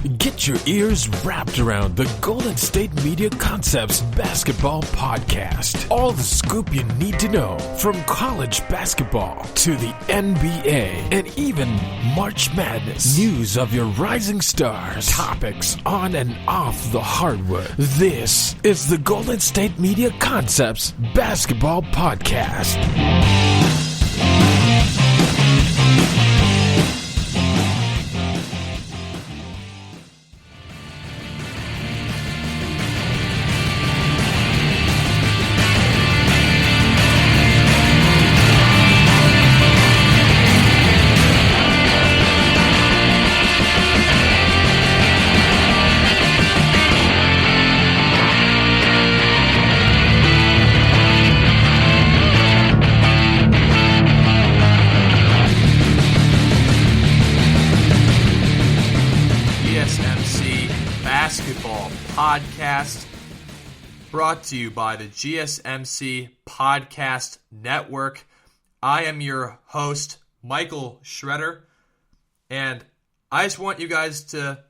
Get your ears wrapped around the Golden State Media Concepts Basketball Podcast. All the scoop you need to know, from college basketball to the NBA and even March Madness. News of your rising stars, topics on and off the hardwood. This is the Golden State Media Concepts Basketball Podcast. Podcast brought to you by the GSMC Podcast Network. I am your host, Michael Schroeder, and I just want you guys to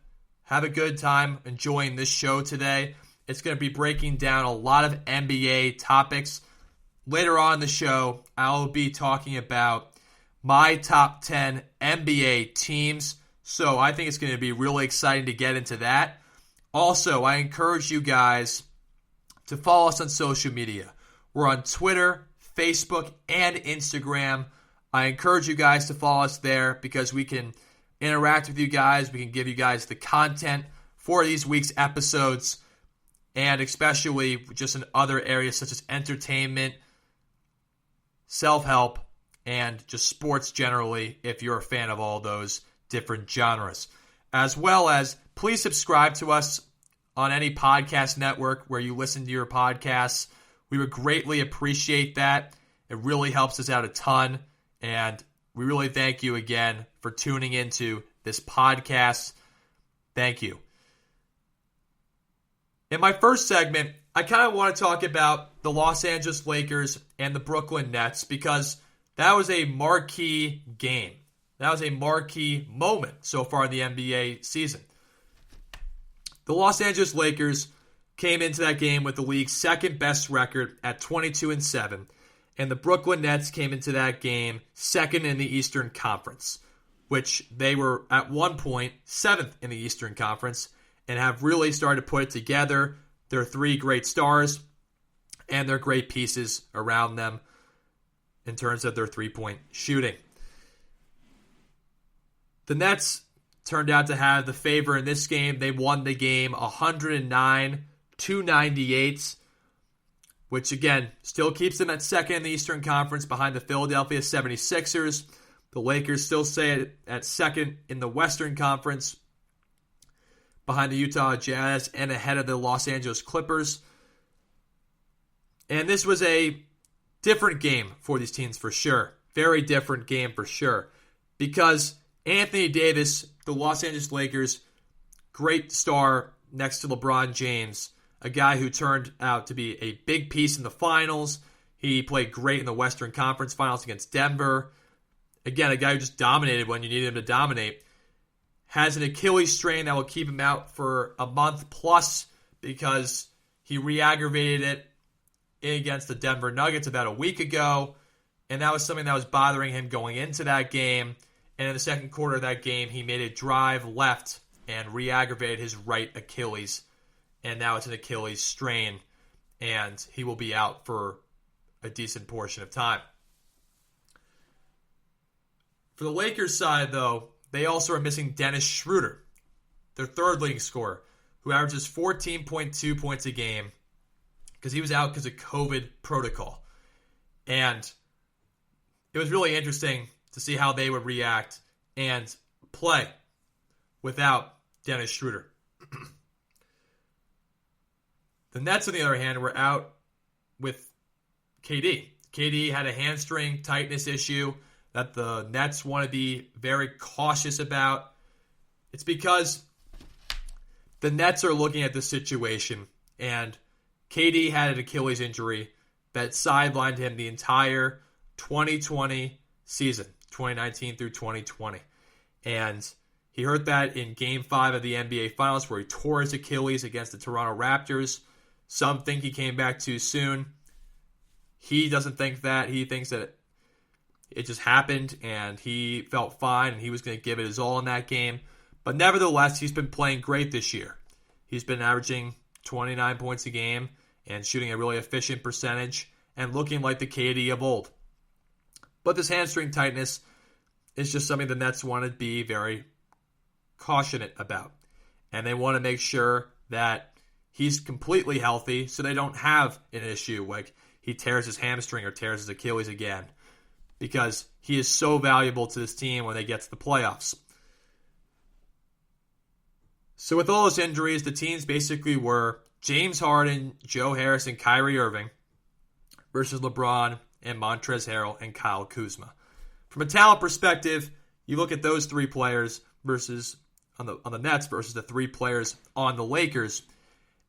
have a good time enjoying this show today. It's going to be breaking down a lot of NBA topics. Later on in the show, I'll be talking about my top 10 NBA teams, so I think it's going to be really exciting to get into that. Also, I encourage you guys to follow us on social media. We're on Twitter, Facebook, and Instagram. I encourage you guys to follow us there because we can interact with you guys. We can give you guys the content for these week's episodes, and especially just in other areas such as entertainment, self-help, and just sports generally if you're a fan of all those different genres. As well as, please subscribe to us on any podcast network where you listen to your podcasts. We would greatly appreciate that. It really helps us out a ton. And we really thank you again for tuning into this podcast. Thank you. In my first segment, I kind of want to talk about the Los Angeles Lakers and the Brooklyn Nets because that was a marquee game. That was a marquee moment so far in the NBA season. The Los Angeles Lakers came into that game with the league's second best record at 22-7, and the Brooklyn Nets came into that game second in the Eastern Conference, which they were at one point seventh in the Eastern Conference and have really started to put it together. Their three great stars and their great pieces around them in terms of their three-point shooting. The Nets turned out to have the favor in this game. They won the game 109-98, which again still keeps them at second in the Eastern Conference behind the Philadelphia 76ers. The Lakers still stay at second in the Western Conference behind the Utah Jazz and ahead of the Los Angeles Clippers. And this was a different game for these teams for sure. Very different game for sure. Because Anthony Davis, the Los Angeles Lakers, great star next to LeBron James, a guy who turned out to be a big piece in the finals. He played great in the Western Conference Finals against Denver. Again, a guy who just dominated when you needed him to dominate. Has an Achilles strain that will keep him out for a month plus because he re-aggravated it against the Denver Nuggets about a week ago, and that was something that was bothering him going into that game. And in the second quarter of that game, he made a drive left and re-aggravated his right Achilles. And now it's an Achilles strain, and he will be out for a decent portion of time. For the Lakers side, though, they also are missing Dennis Schroeder, their third leading scorer, who averages 14.2 points a game because he was out because of COVID protocol. And it was really interesting to see how they would react and play without Dennis Schroeder. The Nets, on the other hand, were out with KD. KD had a hamstring tightness issue that the Nets want to be very cautious about. It's because the Nets are looking at this situation, and KD had an Achilles injury that sidelined him the entire 2020 season, 2019 through 2020. And He hurt that in Game 5 of the NBA Finals where he tore his Achilles against the Toronto Raptors. Some think he came back too soon. He doesn't think that. He thinks that it just happened and he felt fine and he was going to give it his all in that game. But nevertheless, he's been playing great this year. He's been averaging 29 points a game and shooting a really efficient percentage and looking like the KD of old. But this hamstring tightness is just something the Nets want to be very cautious about. And they want to make sure that he's completely healthy so they don't have an issue like he tears his hamstring or tears his Achilles again, because he is so valuable to this team when they get to the playoffs. So with all those injuries, the teams basically were James Harden, Joe Harris, and Kyrie Irving versus LeBron and Montrezl Harrell and Kyle Kuzma. From a talent perspective, you look at those three players versus on the Nets versus the three players on the Lakers,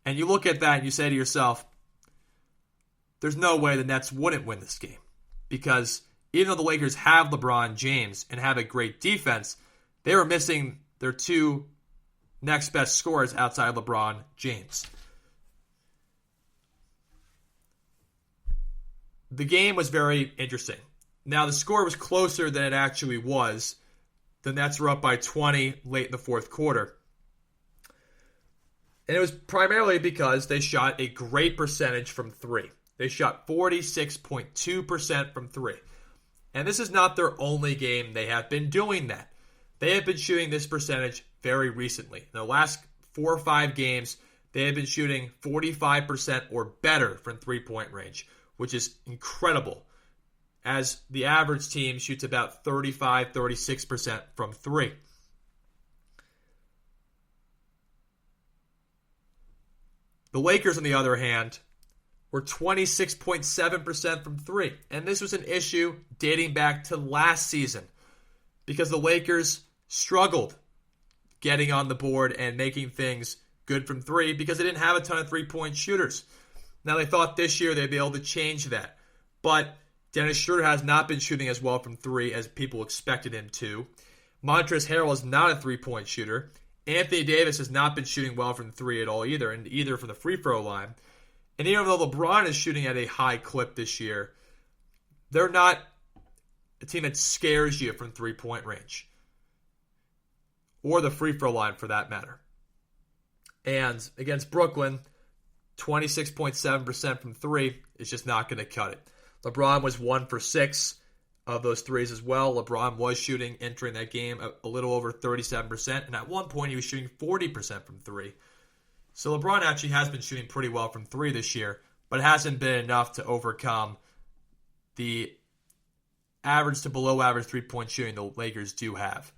and you look at that and you say to yourself, there's no way the Nets wouldn't win this game. Because even though the Lakers have LeBron James and have a great defense, they were missing their two next best scorers outside LeBron James. The game was very interesting. Now, the score was closer than it actually was. The Nets were up by 20 late in the fourth quarter. And it was primarily because they shot a great percentage from three. They shot 46.2% from three. And this is not their only game they have been doing that. They have been shooting this percentage very recently. In the last 4 or 5 games, they have been shooting 45% or better from three-point range, which is incredible, as the average team shoots about 35-36% from three. The Lakers, on the other hand, were 26.7% from three. And this was an issue dating back to last season because the Lakers struggled getting on the board and making things good from three because they didn't have a ton of three-point shooters. Now, they thought this year they'd be able to change that. But Dennis Schroeder has not been shooting as well from three as people expected him to. Montrezl Harrell is not a three-point shooter. Anthony Davis has not been shooting well from three at all either, and either from the free throw line. And even though LeBron is shooting at a high clip this year, they're not a team that scares you from three-point range. Or the free throw line, for that matter. And against Brooklyn, 26.7% from three is just not going to cut it. LeBron was 1 for 6 of those threes as well. LeBron was shooting, entering that game, a little over 37%. And at one point, he was shooting 40% from three. So LeBron actually has been shooting pretty well from three this year, but it hasn't been enough to overcome the average to below average three-point shooting the Lakers do have.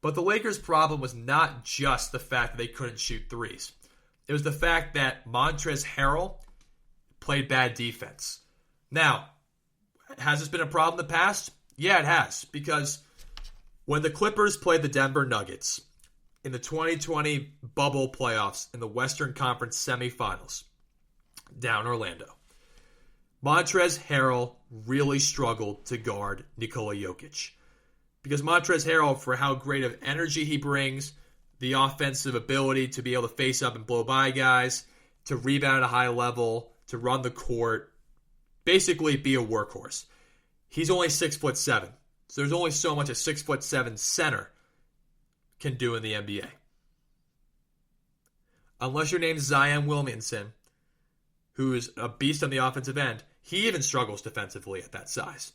But the Lakers' problem was not just the fact that they couldn't shoot threes. It was the fact that Montrezl Harrell played bad defense. Now, has this been a problem in the past? Yeah, it has, because when the Clippers played the Denver Nuggets in the 2020 bubble playoffs in the Western Conference semifinals down Orlando, Montrezl Harrell really struggled to guard Nikola Jokic. Because Montrezl Harrell, for how great of energy he brings, the offensive ability to be able to face up and blow by guys, to rebound at a high level, to run the court, basically be a workhorse. He's only 6'7", so there's only so much a 6'7" center can do in the NBA. Unless your name's Zion Williamson, who is a beast on the offensive end, he even struggles defensively at that size.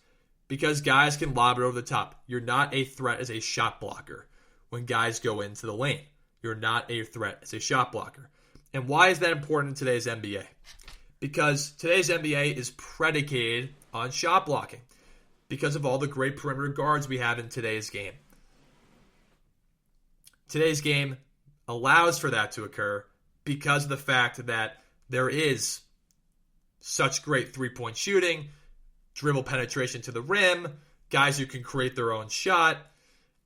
Because guys can lob it over the top. You're not a threat as a shot blocker when guys go into the lane. You're not a threat as a shot blocker. And why is that important in today's NBA? Because today's NBA is predicated on shot blocking because of all the great perimeter guards we have in today's game. Today's game allows for that to occur because of the fact that there is such great three-point shooting, dribble penetration to the rim, guys who can create their own shot,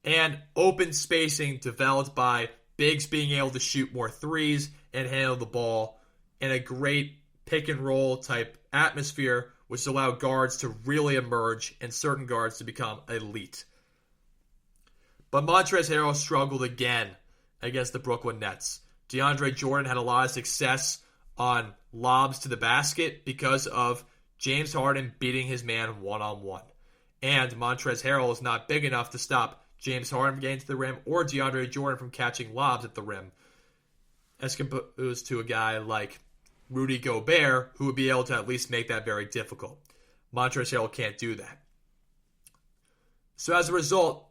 and open spacing developed by bigs being able to shoot more threes and handle the ball in a great pick and roll type atmosphere which allowed guards to really emerge and certain guards to become elite. But Montrezl Harrell struggled again against the Brooklyn Nets. DeAndre Jordan had a lot of success on lobs to the basket because of James Harden beating his man one-on-one. And Montrezl Harrell is not big enough to stop James Harden from getting to the rim or DeAndre Jordan from catching lobs at the rim, as opposed to a guy like Rudy Gobert, who would be able to at least make that very difficult. Montrezl Harrell can't do that. So as a result,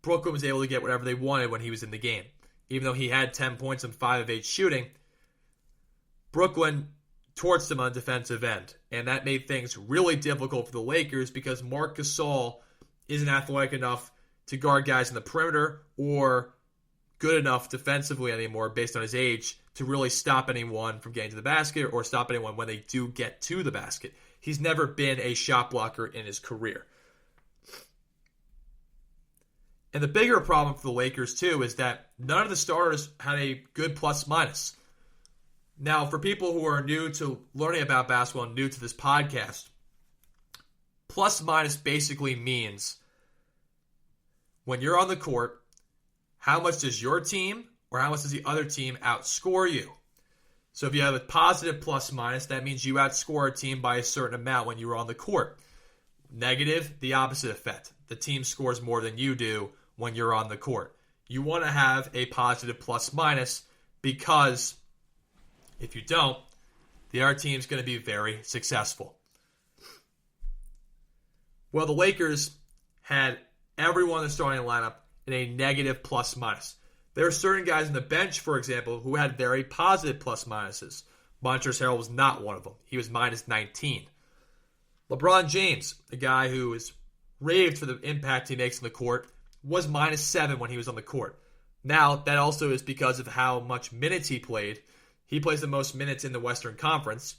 Brooklyn was able to get whatever they wanted when he was in the game. Even though he had 10 points and 5 of 8 shooting, Brooklyn torched him on the defensive end. And that made things really difficult for the Lakers because Marc Gasol isn't athletic enough to guard guys in the perimeter or good enough defensively anymore based on his age to really stop anyone from getting to the basket or stop anyone when they do get to the basket. He's never been a shot blocker in his career. And the bigger problem for the Lakers, too, is that none of the starters had a good plus-minus. Now, for people who are new to learning about basketball and new to this podcast, plus-minus basically means when you're on the court, how much does your team or how much does the other team outscore you? So if you have a positive plus-minus, that means you outscore a team by a certain amount when you're on the court. Negative, the opposite effect. The team scores more than you do when you're on the court. You want to have a positive plus-minus because if you don't, the other team's going to be very successful. Well, the Lakers had everyone in the starting lineup in a negative plus-minus. There are certain guys on the bench, for example, who had very positive plus-minuses. Montrezl Harrell was not one of them. He was minus 19. LeBron James, a guy who is raved for the impact he makes on the court, was minus 7 when he was on the court. Now, that also is because of how much minutes he played. He plays the most minutes in the Western Conference.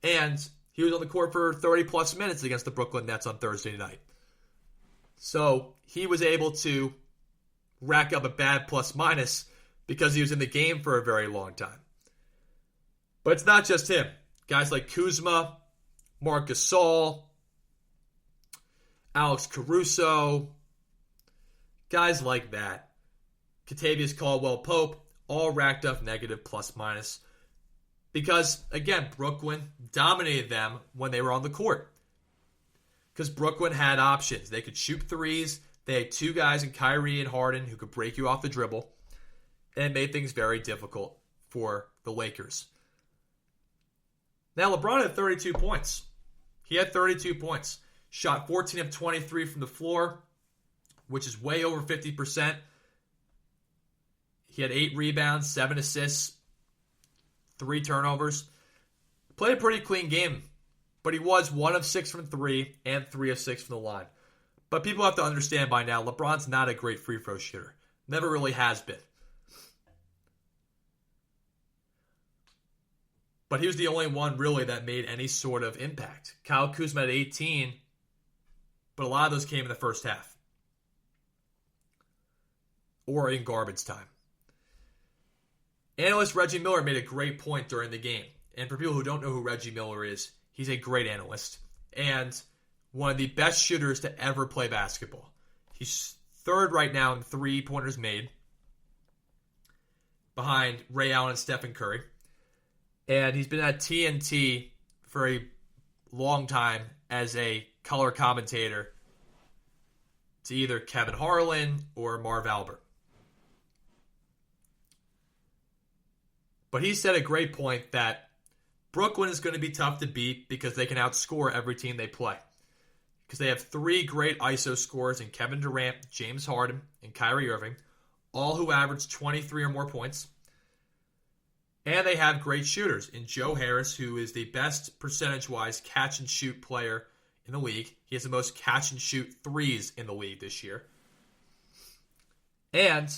And he was on the court for 30-plus minutes against the Brooklyn Nets on Thursday night. So, he was able to rack up a bad plus-minus because he was in the game for a very long time. But it's not just him. Guys like Kuzma, Marc Gasol, Alex Caruso, guys like that, Kentavious Caldwell-Pope, all racked up negative plus-minus because, again, Brooklyn dominated them when they were on the court. Because Brooklyn had options. They could shoot threes. They had two guys in Kyrie and Harden who could break you off the dribble. And it made things very difficult for the Lakers. Now, LeBron had 32 points. He had 32 points. Shot 14 of 23 from the floor, which is way over 50%. He had 8 rebounds, 7 assists, 3 turnovers. Played a pretty clean game, but he was 1 of 6 from 3 and 3 of 6 from the line. But people have to understand by now, LeBron's not a great free throw shooter. Never really has been. But he was the only one really that made any sort of impact. Kyle Kuzma had 18, but a lot of those came in the first half. Or in garbage time. Analyst Reggie Miller made a great point during the game. And for people who don't know who Reggie Miller is, he's a great analyst. And one of the best shooters to ever play basketball. He's third right now in three-pointers made, behind Ray Allen and Stephen Curry. And he's been at TNT for a long time as a color commentator to either Kevin Harlan or Marv Albert. But he said a great point that Brooklyn is going to be tough to beat because they can outscore every team they play. Because they have 3 great ISO scorers in Kevin Durant, James Harden, and Kyrie Irving, all who average 23 or more points. And they have great shooters in Joe Harris, who is the best percentage-wise catch-and-shoot player in the league. He has the most catch-and-shoot threes in the league this year. And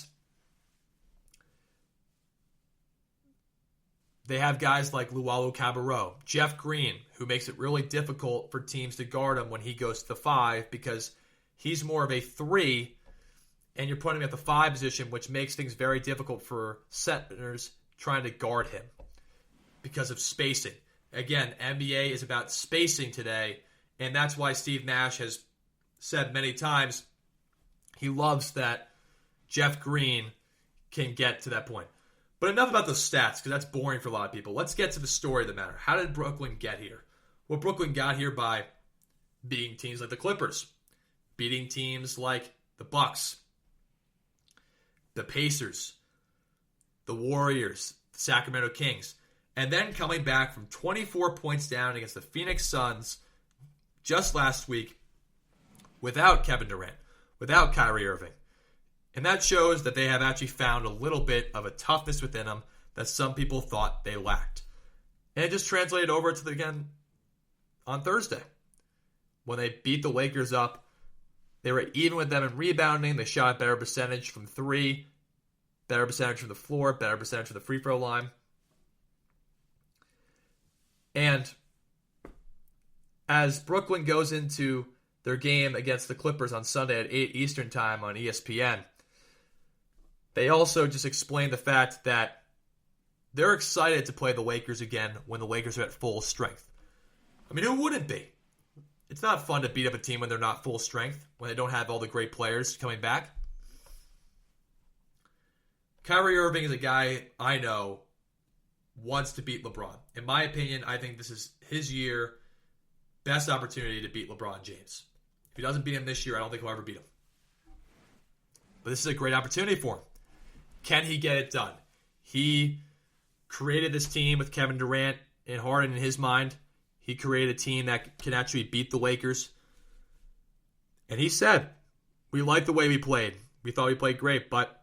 they have guys like Luwawu Cabarrot, Jeff Green, who makes it really difficult for teams to guard him when he goes to the 5 because he's more of a 3, and you're putting him at the 5 position, which makes things very difficult for centers trying to guard him because of spacing. Again, NBA is about spacing today, and that's why Steve Nash has said many times he loves that Jeff Green can get to that point. But enough about the stats, because that's boring for a lot of people. Let's get to the story of the matter. How did Brooklyn get here? Well, Brooklyn got here by beating teams like the Clippers, beating teams like the Bucks, the Pacers, the Warriors, the Sacramento Kings, and then coming back from 24 points down against the Phoenix Suns just last week without Kevin Durant, without Kyrie Irving. And that shows that they have actually found a little bit of a toughness within them that some people thought they lacked. And it just translated over to again on Thursday. When they beat the Lakers up, they were even with them in rebounding. They shot a better percentage from three, better percentage from the floor, better percentage from the free throw line. And as Brooklyn goes into their game against the Clippers on Sunday at 8 Eastern Time on ESPN, they also just explained the fact that they're excited to play the Lakers again when the Lakers are at full strength. I mean, who wouldn't be? It's not fun to beat up a team when they're not full strength, when they don't have all the great players coming back. Kyrie Irving is a guy I know wants to beat LeBron. In my opinion, I think this is his year, best opportunity to beat LeBron James. If he doesn't beat him this year, I don't think he'll ever beat him. But this is a great opportunity for him. Can he get it done? He created this team with Kevin Durant and Harden in his mind. He created a team that can actually beat the Lakers. And he said, we liked the way we played. We thought we played great, but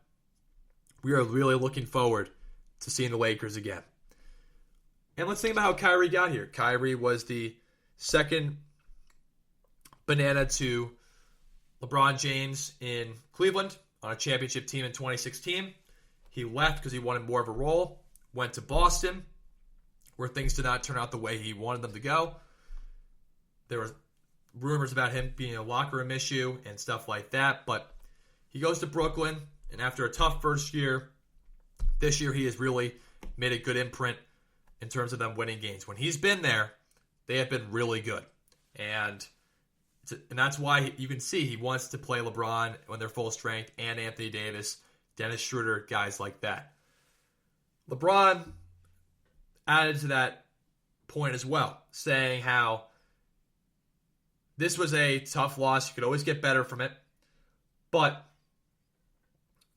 we are really looking forward to seeing the Lakers again. And let's think about how Kyrie got here. Kyrie was the second banana to LeBron James in Cleveland on a championship team in 2016. He left because he wanted more of a role, went to Boston, where things did not turn out the way he wanted them to go. There were rumors about him being a locker room issue and stuff like that, but he goes to Brooklyn, and after a tough first year, this year he has really made a good imprint in terms of them winning games. When he's been there, they have been really good. And that's why you can see he wants to play LeBron when they're full strength, and Anthony Davis, Dennis Schroeder, guys like that. LeBron added to that point as well, saying how this was a tough loss. You could always get better from it, but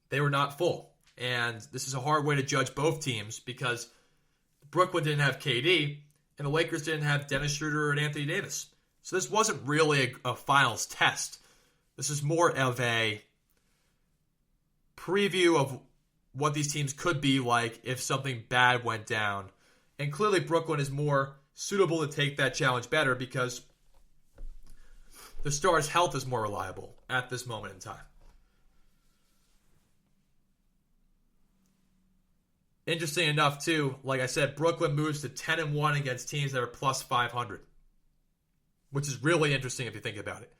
they were not full. And this is a hard way to judge both teams because Brooklyn didn't have KD and the Lakers didn't have Dennis Schroeder and Anthony Davis. So this wasn't really a finals test. This is more of a preview of what these teams could be like if something bad went down. And clearly Brooklyn is more suitable to take that challenge better because the Stars' health is more reliable at this moment in time. Interesting enough, too, like I said, Brooklyn moves to 10-1 against teams that are plus 500, which is really interesting if you think about it,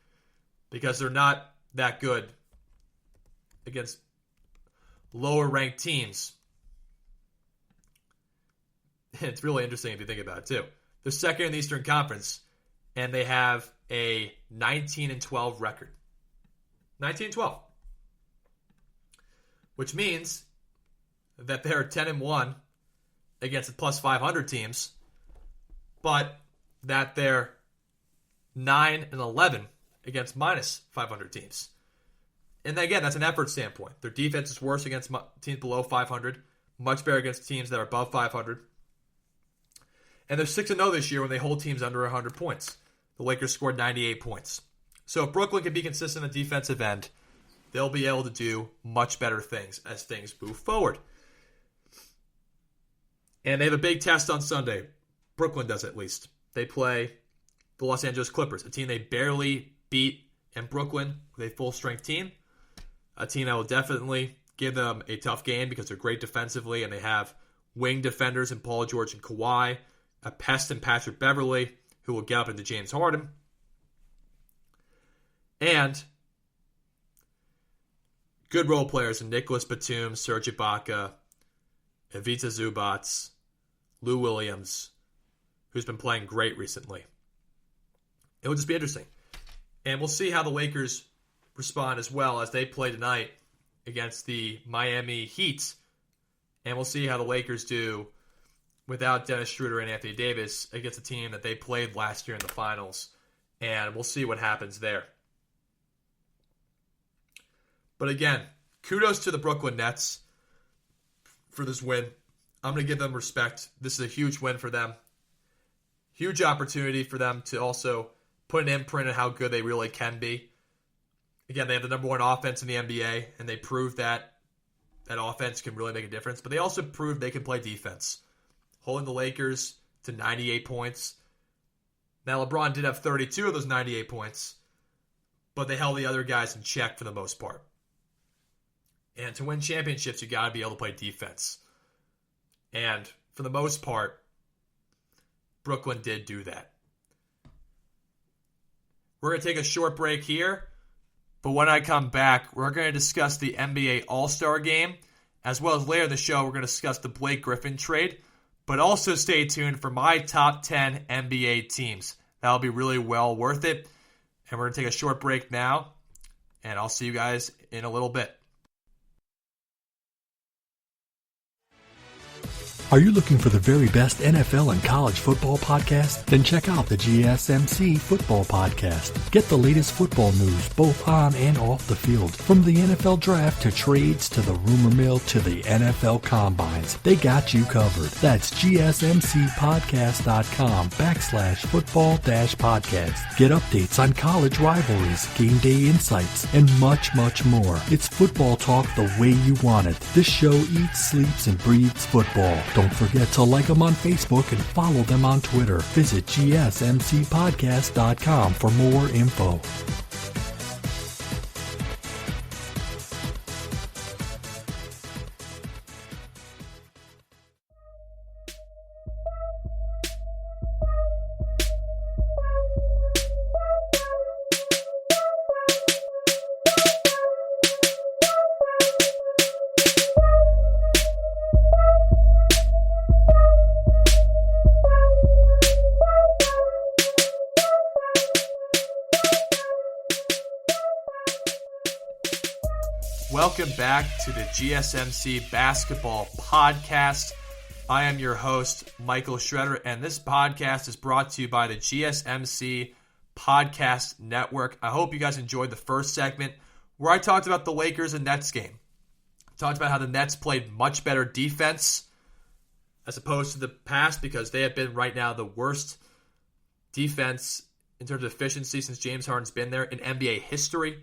because they're not that good against lower-ranked teams. It's really interesting if you think about it, too. They're second in the Eastern Conference, and they have a 19-12 record. 19-12. Which means that they're 10-1 against the plus 500 teams, but that they're 9-11 against minus 500 teams. And again, that's an effort standpoint. Their defense is worse against teams below 500, much better against teams that are above 500. And they're 6-0 this year when they hold teams under 100 points. The Lakers scored 98 points. So if Brooklyn can be consistent on the defensive end, they'll be able to do much better things as things move forward. And they have a big test on Sunday. Brooklyn does at least. They play the Los Angeles Clippers, a team they barely beat in Brooklyn with a full-strength team. A team that will definitely give them a tough game because they're great defensively and they have wing defenders in Paul George and Kawhi, a pest in Patrick Beverley, who will get up into James Harden. And good role players in Nicholas Batum, Serge Ibaka, Ivica Zubac, Lou Williams, who's been playing great recently. It will just be interesting. And we'll see how the Lakers respond as well as they play tonight against the Miami Heat. And we'll see how the Lakers do without Dennis Schroeder and Anthony Davis against a team that they played last year in the finals. And we'll see what happens there. But again, kudos to the Brooklyn Nets for this win. I'm going to give them respect. This is a huge win for them. Huge opportunity for them to also put an imprint on how good they really can be. Again, they have the number one offense in the NBA, and they proved that offense can really make a difference. But they also proved they can play defense, holding the Lakers to 98 points. Now, LeBron did have 32 of those 98 points, but they held the other guys in check for the most part. And to win championships, you got to be able to play defense. And for the most part, Brooklyn did do that. We're going to take a short break here, but when I come back, we're going to discuss the NBA All-Star Game, as well as later in the show, we're going to discuss the Blake Griffin trade, but also stay tuned for my top 10 NBA teams. That'll be really well worth it, and we're going to take a short break now, and I'll see you guys in a little bit. Are you looking for the very best NFL and college football podcast? Then check out the GSMC Football Podcast. Get the latest football news both on and off the field. From the NFL Draft to trades to the rumor mill to the NFL Combines, they got you covered. That's GSMCpodcast.com/football-podcast. Get updates on college rivalries, game day insights, and much, much more. It's football talk the way you want it. This show eats, sleeps, and breathes football. Don't forget to like them on Facebook and follow them on Twitter. Visit GSMCpodcast.com for more info. Welcome back to the GSMC Basketball Podcast. I am your host, Michael Schroeder, and this podcast is brought to you by the GSMC Podcast Network. I hope you guys enjoyed the first segment where I talked about the Lakers and Nets game. I talked about how the Nets played much better defense as opposed to the past because they have been right now the worst defense in terms of efficiency since James Harden's been there in NBA history.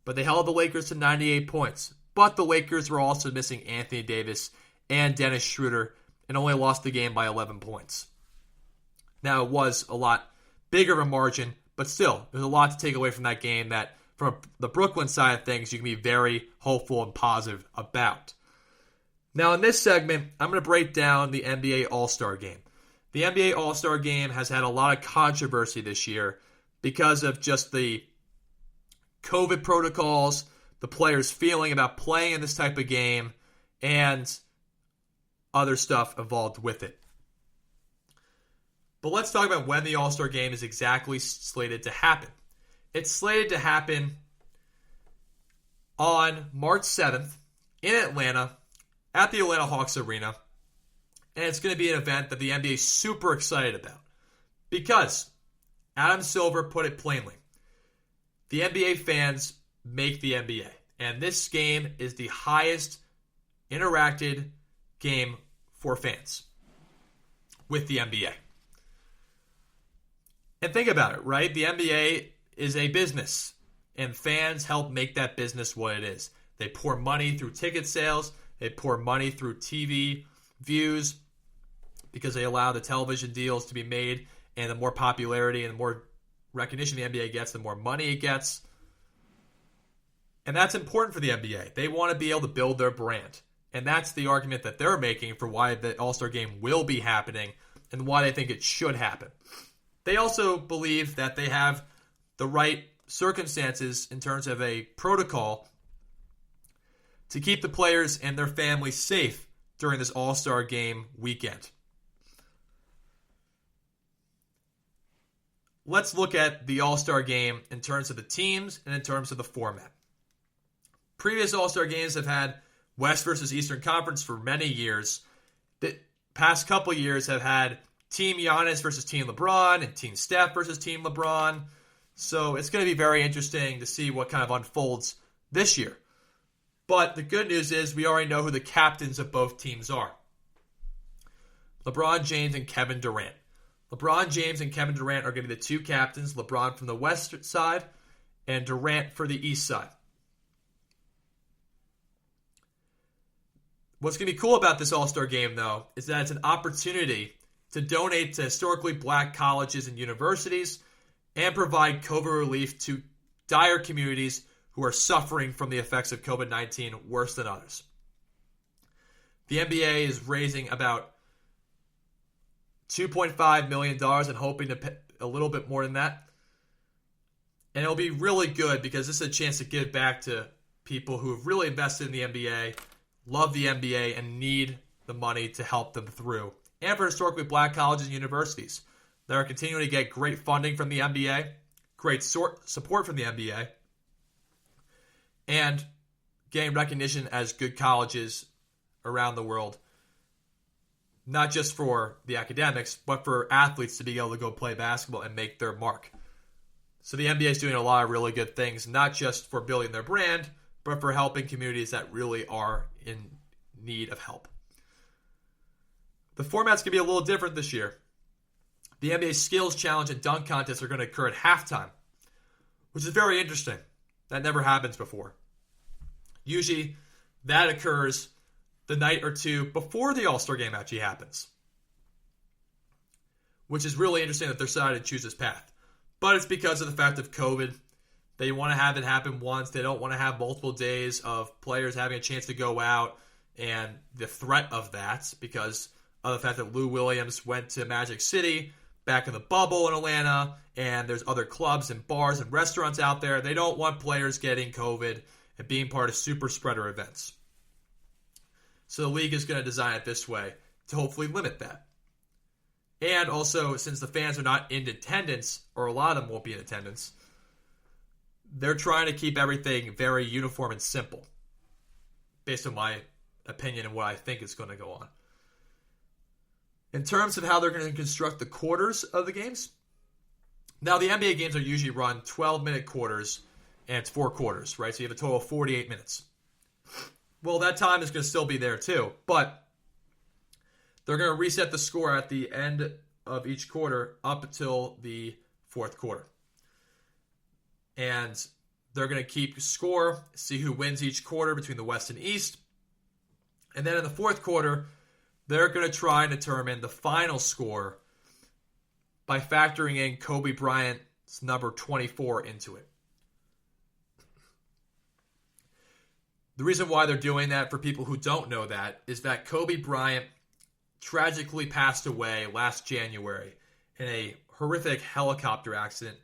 But they held the Lakers to 98 points. But the Lakers were also missing Anthony Davis and Dennis Schroeder and only lost the game by 11 points. Now, it was a lot bigger of a margin, but still, there's a lot to take away from that game that, from the Brooklyn side of things, you can be very hopeful and positive about. Now, in this segment, I'm going to break down the NBA All-Star Game. The NBA All-Star Game has had a lot of controversy this year because of just the COVID protocols, the players' feeling about playing in this type of game, and other stuff involved with it. But let's talk about when the All-Star Game is exactly slated to happen. It's slated to happen on March 7th in Atlanta at the Atlanta Hawks Arena, and it's going to be an event that the NBA is super excited about because Adam Silver put it plainly. The NBA fans make the NBA. And this game is the highest interacted game for fans with the NBA. And think about it, right? The NBA is a business. And fans help make that business what it is. They pour money through ticket sales. They pour money through TV views because they allow the television deals to be made. And the more popularity and the more recognition the NBA gets, the more money it gets. And that's important for the NBA. They want to be able to build their brand. And that's the argument that they're making for why the All-Star Game will be happening and why they think it should happen. They also believe that they have the right circumstances in terms of a protocol to keep the players and their families safe during this All-Star Game weekend. let's look at the All-Star game in terms of the teams and in terms of the format. Previous All-Star games have had West versus Eastern Conference for many years. The past couple years have had Team Giannis versus Team LeBron and Team Steph versus Team LeBron. So it's going to be very interesting to see what kind of unfolds this year. But the good news is we already know who the captains of both teams are. LeBron James and Kevin Durant. LeBron James and Kevin Durant are going to be the two captains, LeBron from the west side and Durant for the east side. What's going to be cool about this All-Star game, though, is that it's an opportunity to donate to historically black colleges and universities and provide COVID relief to dire communities who are suffering from the effects of COVID-19 worse than others. The NBA is raising about $2.5 million and hoping to pay a little bit more than that. And it'll be really good because this is a chance to give back to people who have really invested in the NBA, love the NBA, and need the money to help them through. And for historically black colleges and universities that are continuing to get great funding from the NBA, great support from the NBA, and getting recognition as good colleges around the world, not just for the academics, but for athletes to be able to go play basketball and make their mark. So the NBA is doing a lot of really good things, not just for building their brand, but for helping communities that really are in need of help. The format's going to be a little different this year. The NBA Skills Challenge and Dunk Contest are going to occur at halftime, which is very interesting. That never happens before. Usually, that occurs the night or two before the All-Star game actually happens, which is really interesting that they're decided to choose this path. But it's because of the fact of COVID. They want to have it happen once. They don't want to have multiple days of players having a chance to go out and the threat of that because of the fact that Lou Williams went to Magic City back in the bubble in Atlanta, and there's other clubs and bars and restaurants out there. They don't want players getting COVID and being part of super spreader events. So the league is going to design it this way to hopefully limit that. And also, since the fans are not in attendance, or a lot of them won't be in attendance, they're trying to keep everything very uniform and simple, based on my opinion and what I think is going to go on. In terms of how they're going to construct the quarters of the games, now the NBA games are usually run 12-minute quarters, and it's 4 quarters, right? So you have a total of 48 minutes. Well, that time is going to still be there too, but they're going to reset the score at the end of each quarter up until the fourth quarter. And they're going to keep score, see who wins each quarter between the West and East. And then in the fourth quarter, they're going to try and determine the final score by factoring in Kobe Bryant's number 24 into it. The reason why they're doing that, for people who don't know that, is that Kobe Bryant tragically passed away last January in a horrific helicopter accident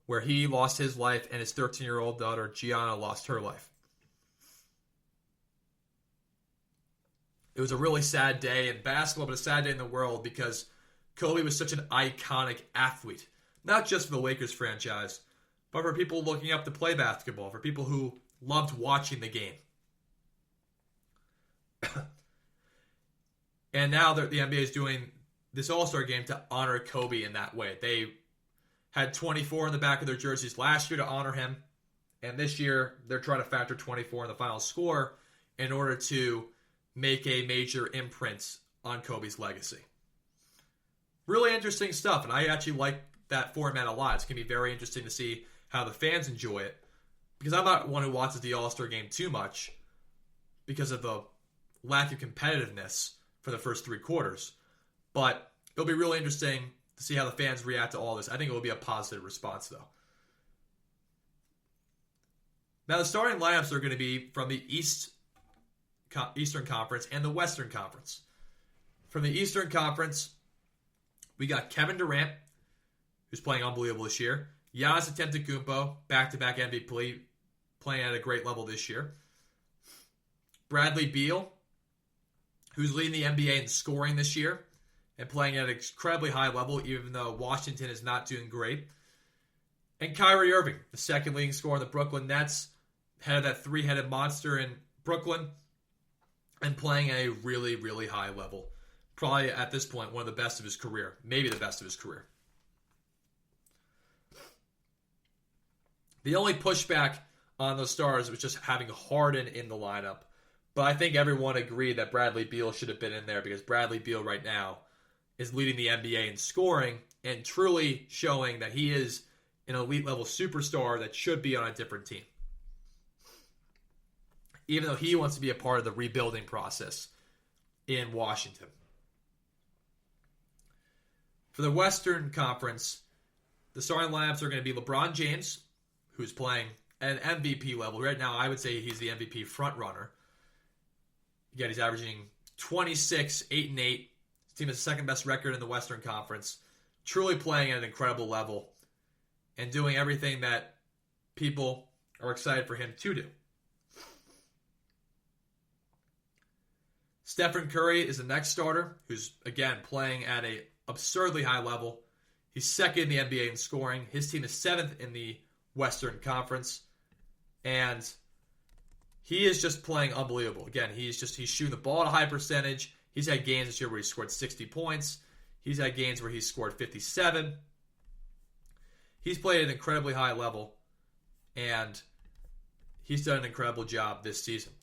where he lost his life and his 13-year-old daughter, Gianna, lost her life. It was a really sad day in basketball, but a sad day in the world because Kobe was such an iconic athlete. Not just for the Lakers franchise, but for people looking up to play basketball, for people who loved watching the game. And now the NBA is doing this All-Star game to honor Kobe in that way. They had 24 in the back of their jerseys last year to honor him. And this year, they're trying to factor 24 in the final score in order to make a major imprint on Kobe's legacy. Really interesting stuff, and I actually like that format a lot. It's going to be very interesting to see how the fans enjoy it, because I'm not one who watches the All-Star game too much because of the lack of competitiveness for the first 3 quarters. But it'll be really interesting to see how the fans react to all this. I think it will be a positive response, though. Now, the starting lineups are going to be from the Eastern Conference and the Western Conference. From the Eastern Conference, we got Kevin Durant, who's playing unbelievable this year. Giannis Antetokounmpo, back-to-back MVP, playing at a great level this year. Bradley Beal, who's leading the NBA in scoring this year and playing at an incredibly high level, even though Washington is not doing great. And Kyrie Irving, the second leading scorer in the Brooklyn Nets, head of that three-headed monster in Brooklyn, and playing at a really, really high level. Probably at this point one of the best of his career, maybe the best of his career. The only pushback on those stars was just having Harden in the lineup. But I think everyone agreed that Bradley Beal should have been in there because Bradley Beal right now is leading the NBA in scoring and truly showing that he is an elite level superstar that should be on a different team. Even though he wants to be a part of the rebuilding process in Washington. For the Western Conference, the starting lineups are going to be LeBron James, who's playing at an MVP level. Right now, I would say he's the MVP frontrunner. Again, he's averaging 26, 8-8. His team has the second best record in the Western Conference. Truly playing at an incredible level and doing everything that people are excited for him to do. Stephen Curry is the next starter, who's, again, playing at an absurdly high level. He's second in the NBA in scoring. His team is seventh in the Western Conference. And he is just playing unbelievable. Again, he's shooting the ball at a high percentage. He's had games this year where he scored 60 points. He's had games where he scored 57. He's played at an incredibly high level, and he's done an incredible job this season.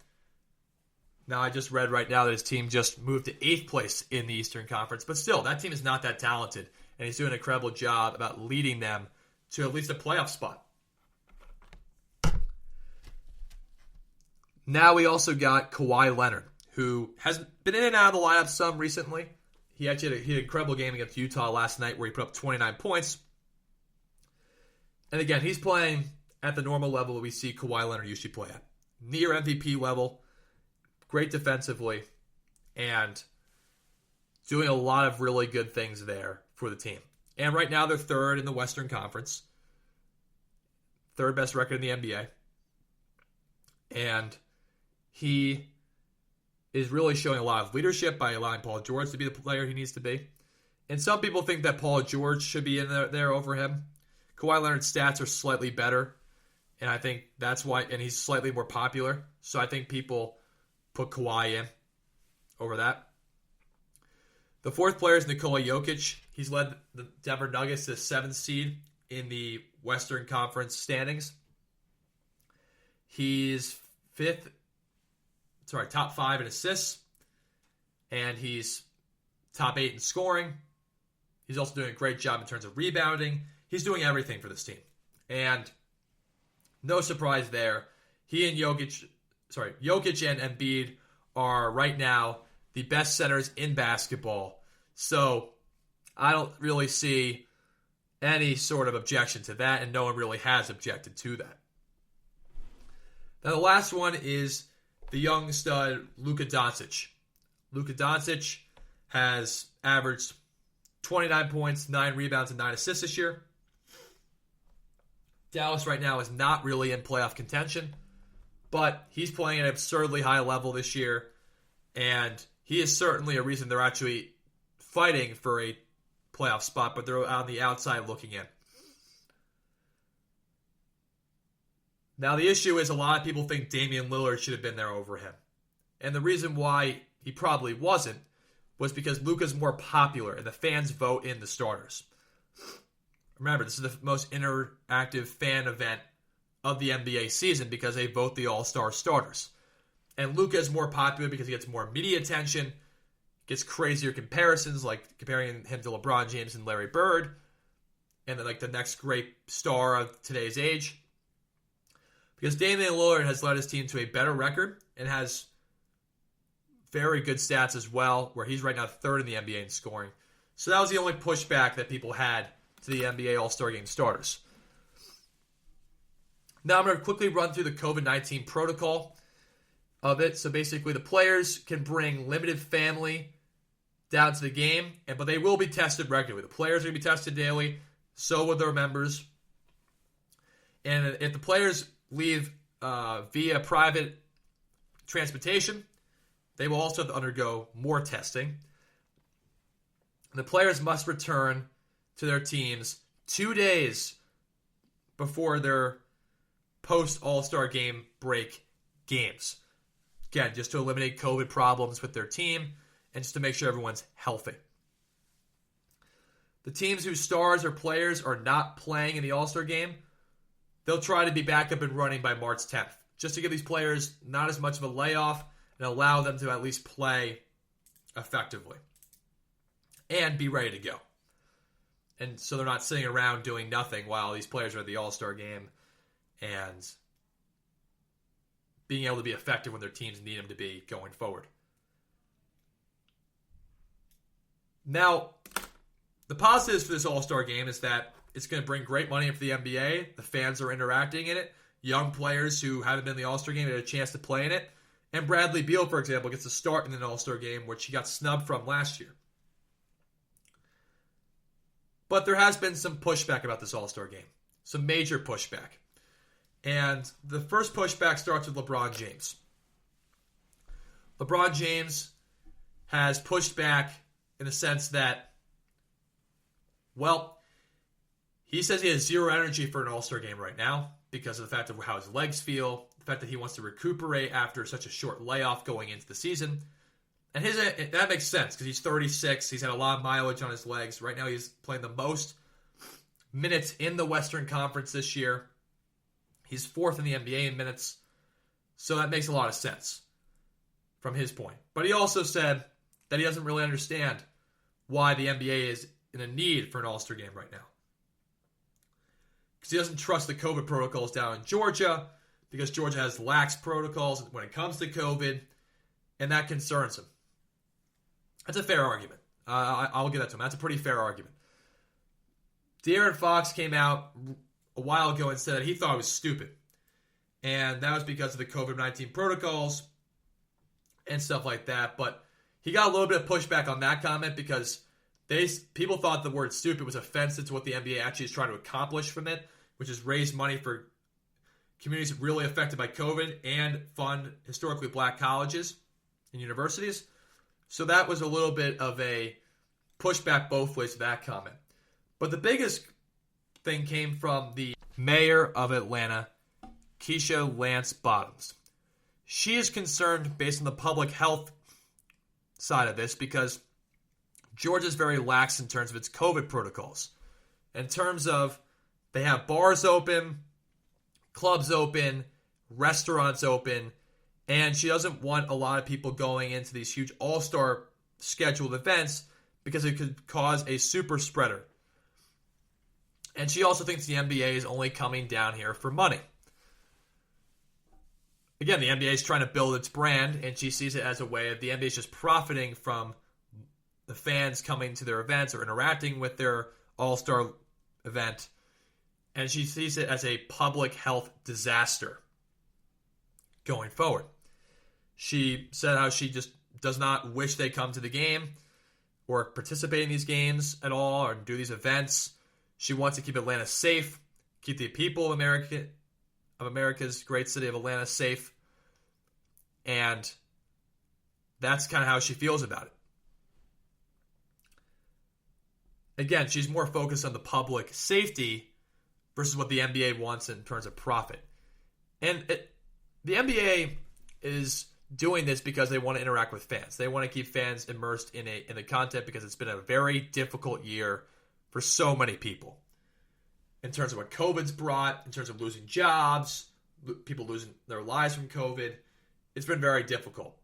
Now, I just read right now that his team just moved to 8th place in the Eastern Conference, but still, that team is not that talented, and he's doing an incredible job about leading them to at least a playoff spot. Now we also got Kawhi Leonard, who has been in and out of the lineup some recently. He actually had an incredible game against Utah last night where he put up 29 points. And again, he's playing at the normal level that we see Kawhi Leonard usually play at. Near MVP level, great defensively, and doing a lot of really good things there for the team. And right now they're third in the Western Conference. Third best record in the NBA. And he is really showing a lot of leadership by allowing Paul George to be the player he needs to be. And some people think that Paul George should be in there over him. Kawhi Leonard's stats are slightly better, and I think that's why, and he's slightly more popular. So I think people put Kawhi in over that. The fourth player is Nikola Jokic. He's led the Denver Nuggets to the 7th seed in the Western Conference standings. He's top 5 in assists, and he's top 8 in scoring. He's also doing a great job in terms of rebounding. He's doing everything for this team. And no surprise there. Jokic and Embiid are right now the best centers in basketball. So I don't really see any sort of objection to that, and no one really has objected to that. Now the last one is the young stud Luka Doncic. Luka Doncic has averaged 29 points, 9 rebounds, and 9 assists this year. Dallas right now is not really in playoff contention, but he's playing at an absurdly high level this year, and he is certainly a reason they're actually fighting for a playoff spot, but they're on the outside looking in. Now, the issue is a lot of people think Damien Lillard should have been there over him. And the reason why he probably wasn't was because Luka's more popular and the fans vote in the starters. Remember, this is the most interactive fan event of the NBA season because they vote the all-star starters. And Luka is more popular because he gets more media attention, gets crazier comparisons, like comparing him to LeBron James and Larry Bird, and then like the next great star of today's age. Because Damian Lillard has led his team to a better record and has very good stats as well, where he's right now third in the NBA in scoring. So that was the only pushback that people had to the NBA All-Star Game starters. Now I'm going to quickly run through the COVID-19 protocol of it. So basically the players can bring limited family down to the game, but they will be tested regularly. The players are going to be tested daily, so will their members. And if the players leave via private transportation, they will also have to undergo more testing. The players must return to their teams 2 days before their post-All-Star game break games. Again, just to eliminate COVID problems with their team and just to make sure everyone's healthy. The teams whose stars or players are not playing in the All-Star game, they'll try to be back up and running by March 10th, just to give these players not as much of a layoff and allow them to at least play effectively and be ready to go. And so they're not sitting around doing nothing while these players are at the All-Star game and being able to be effective when their teams need them to be going forward. Now, the positives for this All-Star game is that it's going to bring great money in for the NBA. The fans are interacting in it. Young players who haven't been in the All-Star game get a chance to play in it. And Bradley Beal, for example, gets a start in an All-Star game, which he got snubbed from last year. But there has been some pushback about this All-Star game. Some major pushback. And the first pushback starts with LeBron James. LeBron James has pushed back in the sense that, well, he says he has zero energy for an All-Star game right now because of the fact of how his legs feel, the fact that he wants to recuperate after such a short layoff going into the season. And that makes sense because he's 36. He's had a lot of mileage on his legs. Right now he's playing the most minutes in the Western Conference this year. He's fourth in the NBA in minutes. So that makes a lot of sense from his point. But he also said that he doesn't really understand why the NBA is in a need for an All-Star game right now. Because he doesn't trust the COVID protocols down in Georgia, because Georgia has lax protocols when it comes to COVID, and that concerns him. That's a fair argument. I'll give that to him. That's a pretty fair argument. De'Aaron Fox came out a while ago and said that he thought it was stupid. And that was because of the COVID-19 protocols and stuff like that. But he got a little bit of pushback on that comment because people thought the word stupid was offensive to what the NBA actually is trying to accomplish from it, which is raise money for communities really affected by COVID and fund historically black colleges and universities. So that was a little bit of a pushback both ways to that comment. But the biggest thing came from the mayor of Atlanta, Keisha Lance Bottoms. She is concerned based on the public health side of this because Georgia is very lax in terms of its COVID protocols. In terms of they have bars open, clubs open, restaurants open, and she doesn't want a lot of people going into these huge all-star scheduled events because it could cause a super spreader. And she also thinks the NBA is only coming down here for money. Again, the NBA is trying to build its brand, and she sees it as a way of the NBA is just profiting from the fans coming to their events or interacting with their all-star event. And she sees it as a public health disaster going forward. She said how she just does not wish they come to the game or participate in these games at all or do these events. She wants to keep Atlanta safe, keep the people of America's great city of Atlanta safe. And that's kind of how she feels about it. Again, she's more focused on the public safety versus what the NBA wants in terms of profit. And the NBA is doing this because they want to interact with fans. They want to keep fans immersed in the content because it's been a very difficult year for so many people. In terms of what COVID's brought, in terms of losing jobs, people losing their lives from COVID, it's been very difficult.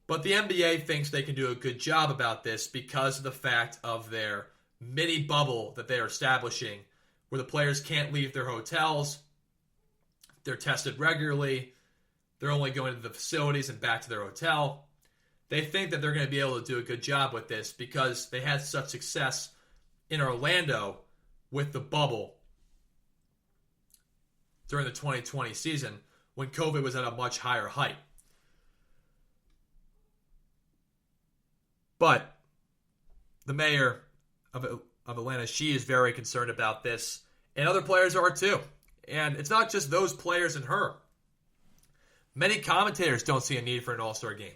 But the NBA thinks they can do a good job about this because of the fact of their mini bubble that they are establishing where the players can't leave their hotels. They're tested regularly. They're only going to the facilities and back to their hotel. They think that they're going to be able to do a good job with this because they had such success in Orlando with the bubble during the 2020 season when COVID was at a much higher height. But the mayor of Atlanta, she is very concerned about this, and other players are too. And it's not just those players and her. Many commentators don't see a need for an all-star game.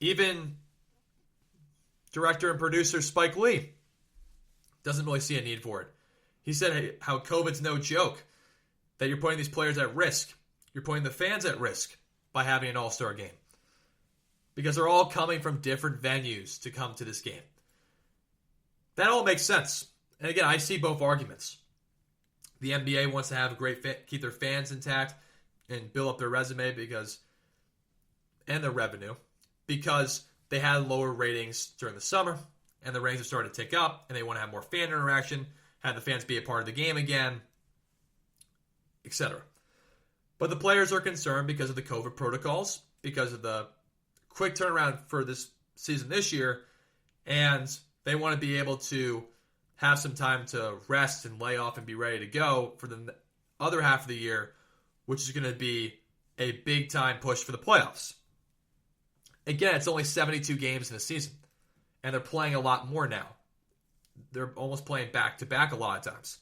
Even director and producer Spike Lee doesn't really see a need for it. He said how COVID's no joke, that you're putting these players at risk. You're putting the fans at risk by having an all-star game, because they're all coming from different venues to come to this game. That all makes sense. And again, I see both arguments. The NBA wants to have keep their fans intact and build up their resume and their revenue, because they had lower ratings during the summer, and the ratings are starting to tick up, and they want to have more fan interaction, have the fans be a part of the game again, etc. But the players are concerned because of the COVID protocols, because of the quick turnaround for this season this year, and they want to be able to have some time to rest and lay off and be ready to go for the other half of the year, which is going to be a big-time push for the playoffs. Again, it's only 72 games in a season, and they're playing a lot more now. They're almost playing back-to-back a lot of times.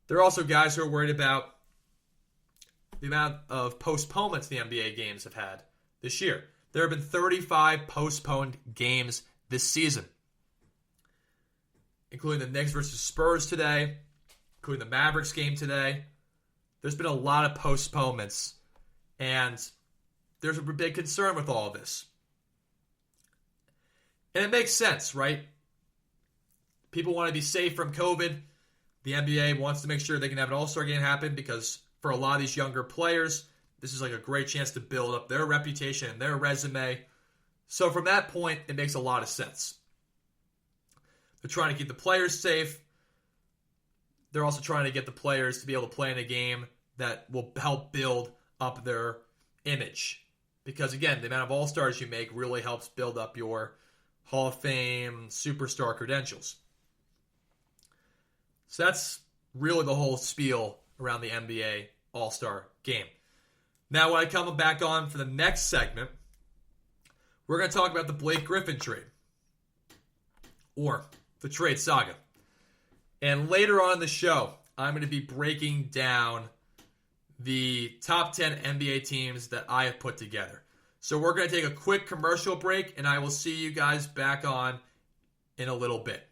There are also guys who are worried about the amount of postponements the NBA games have had this year. There have been 35 postponed games this season, including the Knicks versus Spurs today, including the Mavericks game today. There's been a lot of postponements, and there's a big concern with all of this. And it makes sense, right? People want to be safe from COVID. The NBA wants to make sure they can have an all-star game happen, because for a lot of these younger players, this is like a great chance to build up their reputation and their resume. So from that point, it makes a lot of sense. They're trying to keep the players safe. They're also trying to get the players to be able to play in a game that will help build up their image. Because again, the amount of all-stars you make really helps build up your Hall of Fame superstar credentials. So that's really the whole spiel around the NBA All-Star Game. Now, when I come back on for the next segment, we're going to talk about the Blake Griffin trade, or the trade saga. And later on in the show, I'm going to be breaking down the top 10 NBA teams that I have put together. So we're going to take a quick commercial break, and I will see you guys back on in a little bit.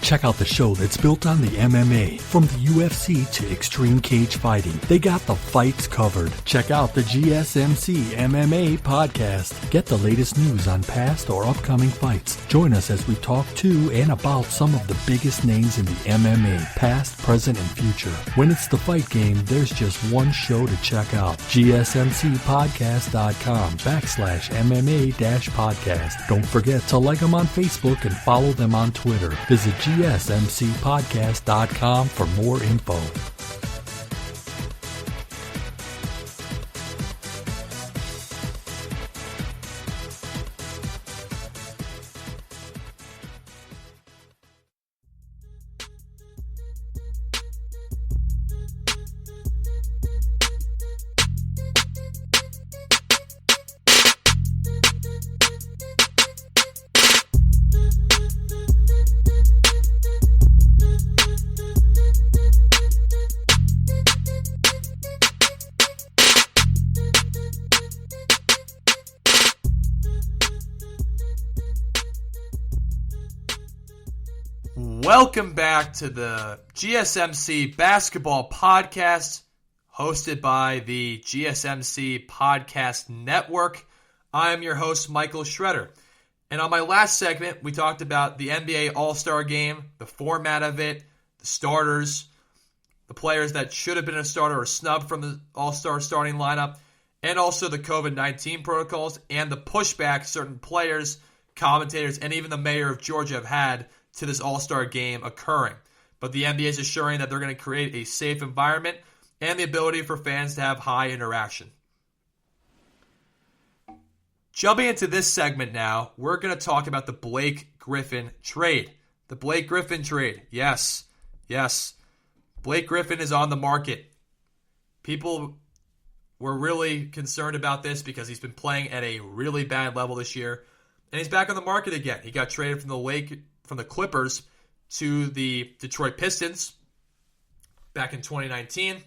Check out the show that's built on the MMA. From the UFC to extreme cage fighting, they got the fights covered. Check out the GSMC MMA podcast. Get the latest news on past or upcoming fights. Join us as we talk to and about some of the biggest names in the MMA, past, present, and future. When it's the fight game, there's just one show to check out. GSMCpodcast.com/MMA-podcast. Don't forget to like them on Facebook and follow them on Twitter. Visit GSMCpodcast.com for more info. Welcome back to the GSMC Basketball Podcast, hosted by the GSMC Podcast Network. I am your host, Michael Schroeder. And on my last segment, we talked about the NBA All-Star Game, the format of it, the starters, the players that should have been a starter or snubbed from the All-Star starting lineup, and also the COVID-19 protocols and the pushback certain players, commentators, and even the mayor of Georgia have had to this All-Star Game occurring. But the NBA is assuring that they're going to create a safe environment and the ability for fans to have high interaction. Jumping into this segment now, we're going to talk about the Blake Griffin trade. The Blake Griffin trade. Yes. Blake Griffin is on the market. People were really concerned about this because he's been playing at a really bad level this year. And he's back on the market again. He got traded from the Clippers to the Detroit Pistons back in 2019.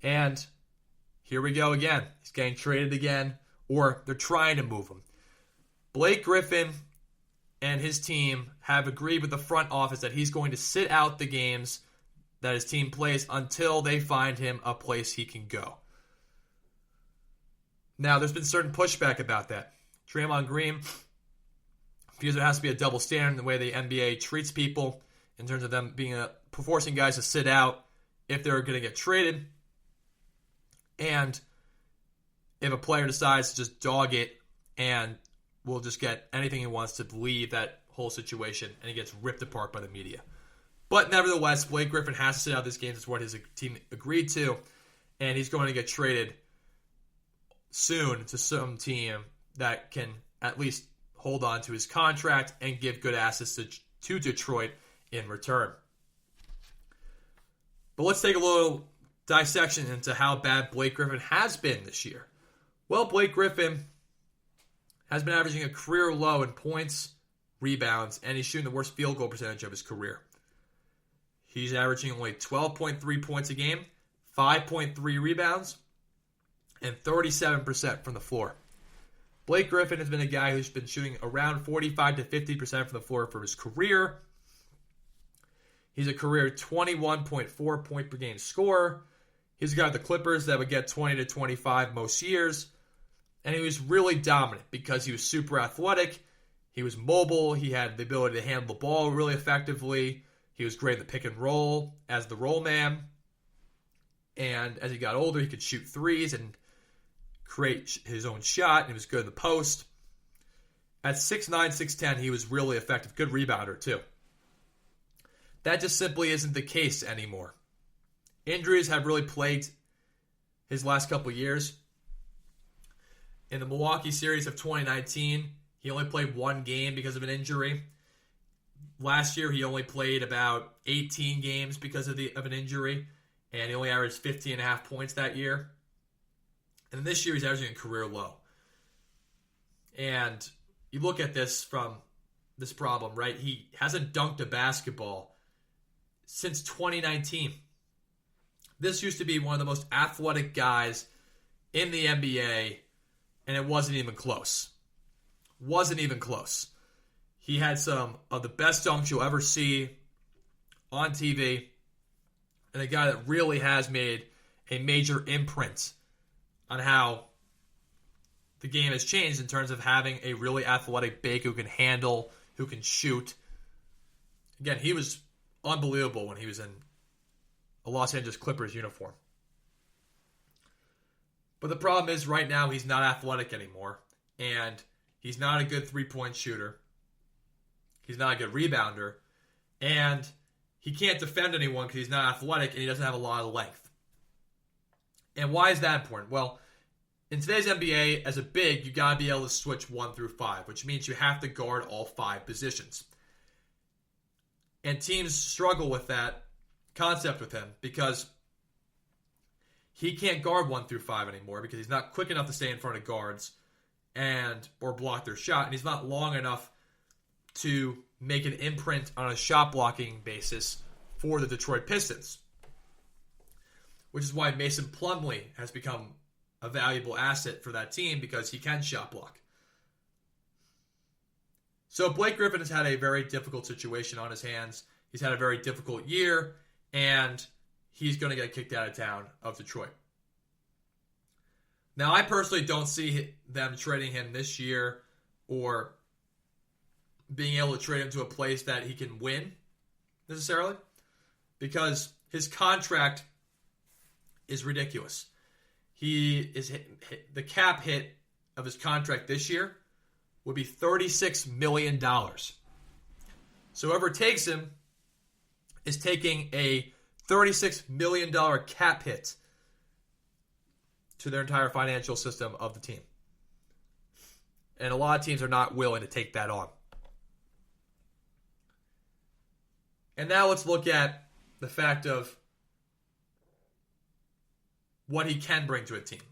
And here we go again. He's getting traded again. or they're trying to move him. Blake Griffin and his team have agreed with the front office that he's going to sit out the games that his team plays until they find him a place he can go. Now, there's been certain pushback about that. Draymond Green feels there has to be a double standard in the way the NBA treats people in terms of them forcing guys to sit out if they're going to get traded. And if a player decides to just dog it and will just get anything he wants to leave that whole situation, and he gets ripped apart by the media. But nevertheless, Blake Griffin has to sit out this game. That's what his team agreed to. And he's going to get traded soon to some team that can at least hold on to his contract and give good assets to Detroit in return. But let's take a little dissection into how bad Blake Griffin has been this year. Well, Blake Griffin has been averaging a career low in points, rebounds, and he's shooting the worst field goal percentage of his career. He's averaging only 12.3 points a game, 5.3 rebounds, and 37% from the floor. Blake Griffin has been a guy who's been shooting around 45 to 50% from the floor for his career. He's a career 21.4 point per game scorer. He's a guy with the Clippers that would get 20 to 25 most years. And he was really dominant because he was super athletic. He was mobile. He had the ability to handle the ball really effectively. He was great in the pick and roll as the roll man. And as he got older, he could shoot threes and create his own shot. And he was good in the post. At 6'9", 6'10", he was really effective. Good rebounder, too. That just simply isn't the case anymore. Injuries have really plagued his last couple years. In the Milwaukee series of 2019, he only played one game because of an injury. Last year, he only played about 18 games because of an injury, and he only averaged 15.5 points that year. And this year, he's averaging a career low. And you look at this from this problem, right? He hasn't dunked a basketball since 2019. This used to be one of the most athletic guys in the NBA, and it wasn't even close. Wasn't even close. He had some of the best dunks you'll ever see on TV, and a guy that really has made a major imprint on how the game has changed in terms of having a really athletic big who can handle, who can shoot. Again, he was unbelievable when he was in a Los Angeles Clippers uniform. But the problem is right now he's not athletic anymore, and he's not a good three-point shooter. He's not a good rebounder, and he can't defend anyone because he's not athletic and he doesn't have a lot of length. And why is that important? Well, in today's NBA, as a big, you got to be able to switch 1 through 5, which means you have to guard all 5 positions. And teams struggle with that concept with him because he can't guard 1 through 5 anymore because he's not quick enough to stay in front of guards or block their shot, and he's not long enough to make an imprint on a shot blocking basis for the Detroit Pistons, which is why Mason Plumlee has become a valuable asset for that team because he can shot block. So Blake Griffin has had a very difficult situation on his hands. He's had a very difficult year, and he's going to get kicked out of town of Detroit. Now, I personally don't see them trading him this year or being able to trade him to a place that he can win necessarily because his contract is ridiculous. The cap hit of his contract this year would be $36 million. So whoever takes him is taking a $36 million cap hit to their entire financial system of the team. And a lot of teams are not willing to take that on. And now let's look at the fact of what he can bring to a team.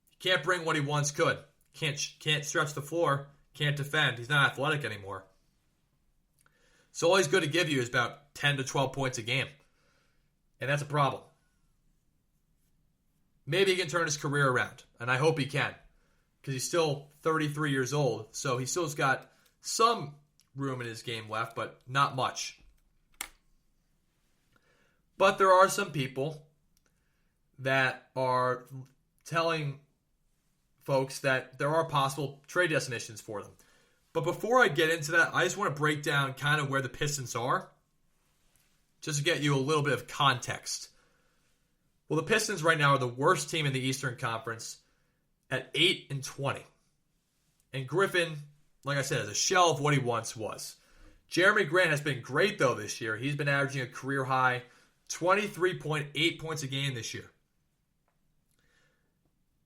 He can't bring what he once could. Can't stretch the floor. Can't defend. He's not athletic anymore. So all he's good to give you is about 10 to 12 points a game. And that's a problem. Maybe he can turn his career around, and I hope he can. because he's still 33 years old, so he still's got some room in his game left, but not much. But there are some people that are telling folks that there are possible trade destinations for them. But before I get into that, I just want to break down kind of where the Pistons are, just to get you a little bit of context. Well, the Pistons right now are the worst team in the Eastern Conference at 8-20. And Griffin, like I said, is a shell of what he once was. Jeremy Grant has been great, though, this year. He's been averaging a career-high 23.8 points a game this year.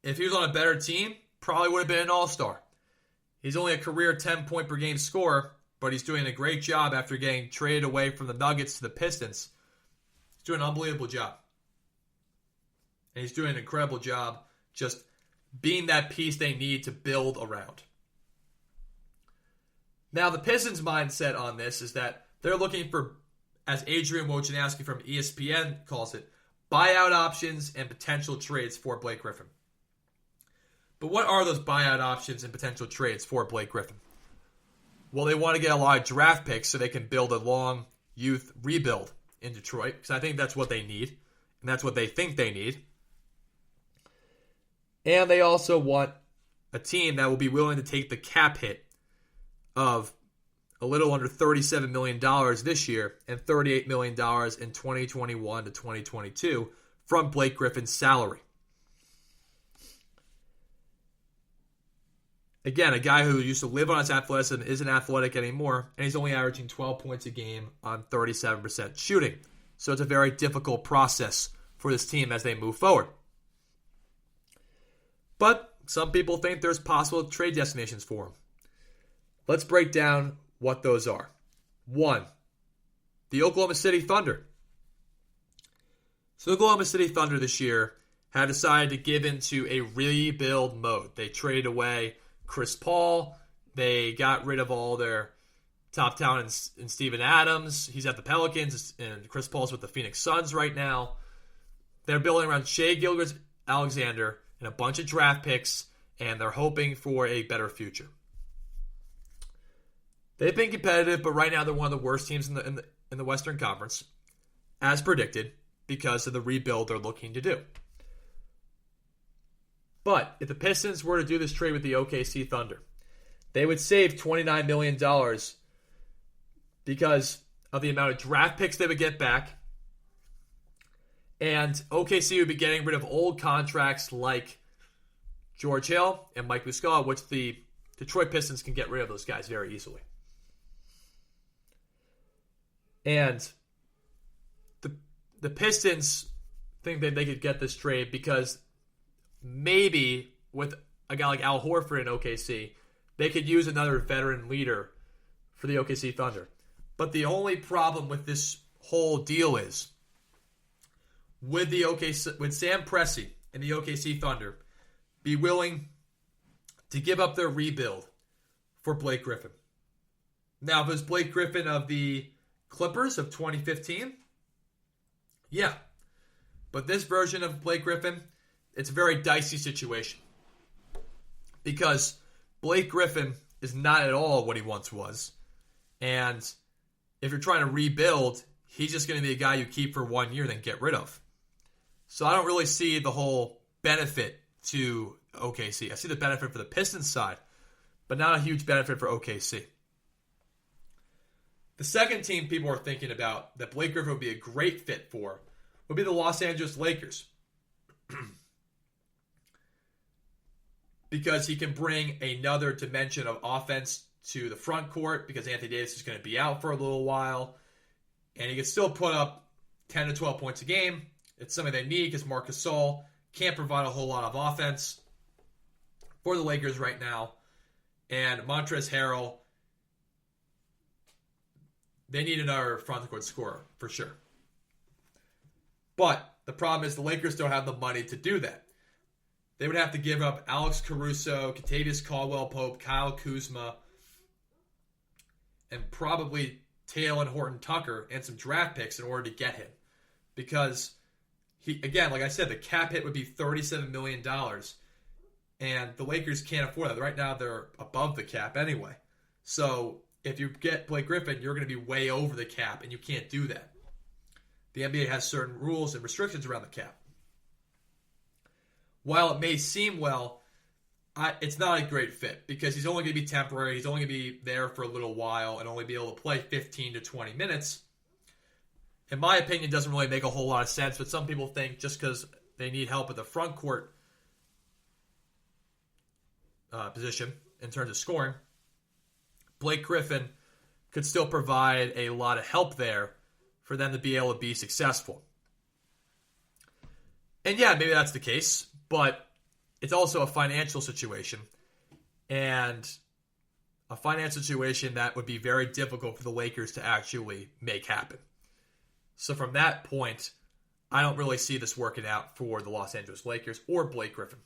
If he was on a better team, probably would have been an all-star. He's only a career 10-point-per-game scorer, but he's doing a great job after getting traded away from the Nuggets to the Pistons. He's doing an unbelievable job. And he's doing an incredible job just being that piece they need to build around. Now, the Pistons' mindset on this is that they're looking for, as Adrian Wojnarowski from ESPN calls it, buyout options and potential trades for Blake Griffin. But what are those buyout options and potential trades for Blake Griffin? Well, they want to get a lot of draft picks so they can build a long youth rebuild in Detroit, because I think that's what they need, and that's what they think they need. And they also want a team that will be willing to take the cap hit of a little under $37 million this year and $38 million in 2021 to 2022 from Blake Griffin's salary. Again, a guy who used to live on his athleticism isn't athletic anymore, and he's only averaging 12 points a game on 37% shooting. So it's a very difficult process for this team as they move forward. But some people think there's possible trade destinations for him. Let's break down what those are. 1, the Oklahoma City Thunder. So the Oklahoma City Thunder this year have decided to give into a rebuild mode. They traded away Chris Paul. They got rid of all their top talent in Steven Adams. He's at the Pelicans, and Chris Paul's with the Phoenix Suns right now. They're building around Shai Gilgeous-Alexander and a bunch of draft picks, and they're hoping for a better future. They've been competitive, but right now they're one of the worst teams in the Western Conference, as predicted, because of the rebuild they're looking to do. But if the Pistons were to do this trade with the OKC Thunder, they would save $29 million because of the amount of draft picks they would get back. And OKC would be getting rid of old contracts like George Hill and Mike Muscala, which the Detroit Pistons can get rid of those guys very easily. And the Pistons think that they could get this trade because maybe with a guy like Al Horford in OKC, they could use another veteran leader for the OKC Thunder. But the only problem with this whole deal is, would Sam Presti and the OKC Thunder be willing to give up their rebuild for Blake Griffin? Now, if it was Blake Griffin of the Clippers of 2015, yeah. But this version of Blake Griffin, it's a very dicey situation. Because Blake Griffin is not at all what he once was. And if you're trying to rebuild, he's just going to be a guy you keep for 1 year, then get rid of. So I don't really see the whole benefit to OKC. I see the benefit for the Pistons side, but not a huge benefit for OKC. The second team people are thinking about that Blake Griffin would be a great fit for would be the Los Angeles Lakers. Because he can bring another dimension of offense to the front court, because Anthony Davis is going to be out for a little while. And he can still put up 10 to 12 points a game. It's something they need because Marc Gasol can't provide a whole lot of offense for the Lakers right now. And Montrezl Harrell, they need another front court scorer for sure. But the problem is the Lakers don't have the money to do that. They would have to give up Alex Caruso, Kentavious Caldwell-Pope, Kyle Kuzma, and probably Talen Horton-Tucker and some draft picks in order to get him. Because, he, again, like I said, the cap hit would be $37 million. And the Lakers can't afford that. Right now, they're above the cap anyway. So if you get Blake Griffin, you're going to be way over the cap, and you can't do that. The NBA has certain rules and restrictions around the cap. While it may seem it's not a great fit because he's only going to be temporary. He's only going to be there for a little while and only be able to play 15 to 20 minutes. In my opinion, it doesn't really make a whole lot of sense, but some people think just because they need help at the front court position in terms of scoring, Blake Griffin could still provide a lot of help there for them to be able to be successful. And yeah, maybe that's the case, but it's also a financial situation. And a financial situation that would be very difficult for the Lakers to actually make happen. So from that point, I don't really see this working out for the Los Angeles Lakers or Blake Griffin.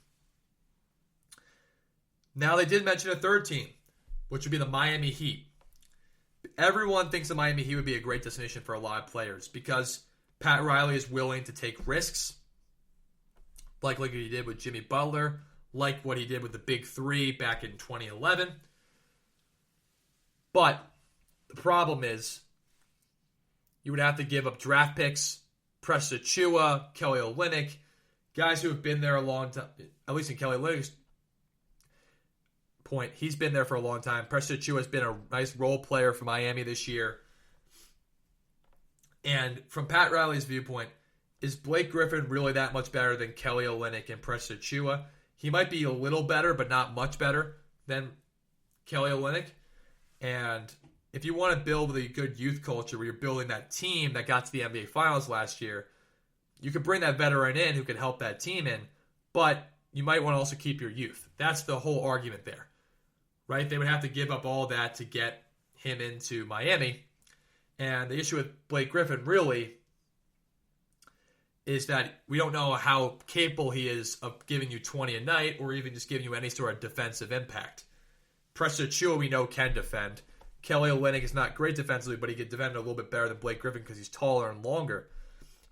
Now, they did mention a third team, which would be the Miami Heat. Everyone thinks the Miami Heat would be a great destination for a lot of players because Pat Riley is willing to take risks, like he did with Jimmy Butler, like what he did with the Big Three back in 2011. But the problem is you would have to give up draft picks, Precious Achiuwa, Kelly Olynyk, guys who have been there a long time, at least in Kelly Olynyk's point, he's been there for a long time. Precious Achiuwa has been a nice role player for Miami this year. And from Pat Riley's viewpoint, is Blake Griffin really that much better than Kelly Olynyk and Precious Achiuwa? He might be a little better, but not much better than Kelly Olynyk. And if you want to build a good youth culture where you're building that team that got to the NBA Finals last year, you could bring that veteran in who could help that team in, but you might want to also keep your youth. That's the whole argument there, right? They would have to give up all that to get him into Miami. And the issue with Blake Griffin really is that we don't know how capable he is of giving you 20 a night or even just giving you any sort of defensive impact. Precious Achiuwa we know can defend. Kelly Olynyk is not great defensively, but he can defend a little bit better than Blake Griffin because he's taller and longer.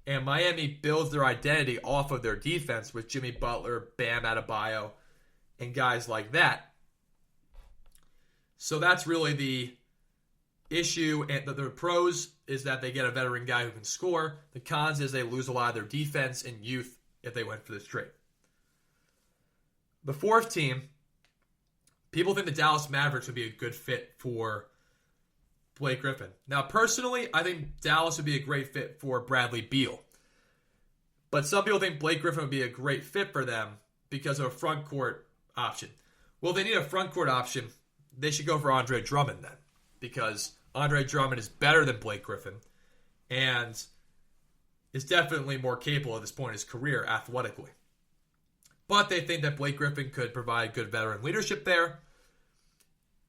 And Miami builds their identity off of their defense with Jimmy Butler, Bam Adebayo, and guys like that. So that's really the issue. And the pros is that they get a veteran guy who can score. The cons is they lose a lot of their defense and youth if they went for this trade. The fourth team, people think the Dallas Mavericks would be a good fit for Blake Griffin. Now, personally, I think Dallas would be a great fit for Bradley Beal. But some people think Blake Griffin would be a great fit for them because of a front court option. Well, if they need a front court option, they should go for Andre Drummond then. Because Andre Drummond is better than Blake Griffin and is definitely more capable at this point in his career athletically. But they think that Blake Griffin could provide good veteran leadership there.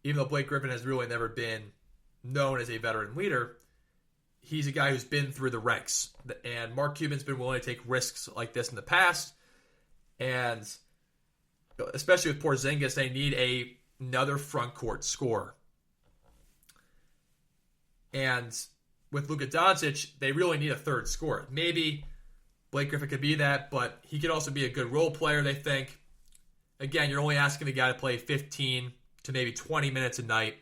Even though Blake Griffin has really never been known as a veteran leader, he's a guy who's been through the ranks. And Mark Cuban's been willing to take risks like this in the past. And especially with Porzingis, they need another front court scorer. And with Luka Doncic, they really need a third scorer. Maybe Blake Griffin could be that, but he could also be a good role player, they think. Again, you're only asking the guy to play 15 to maybe 20 minutes a night.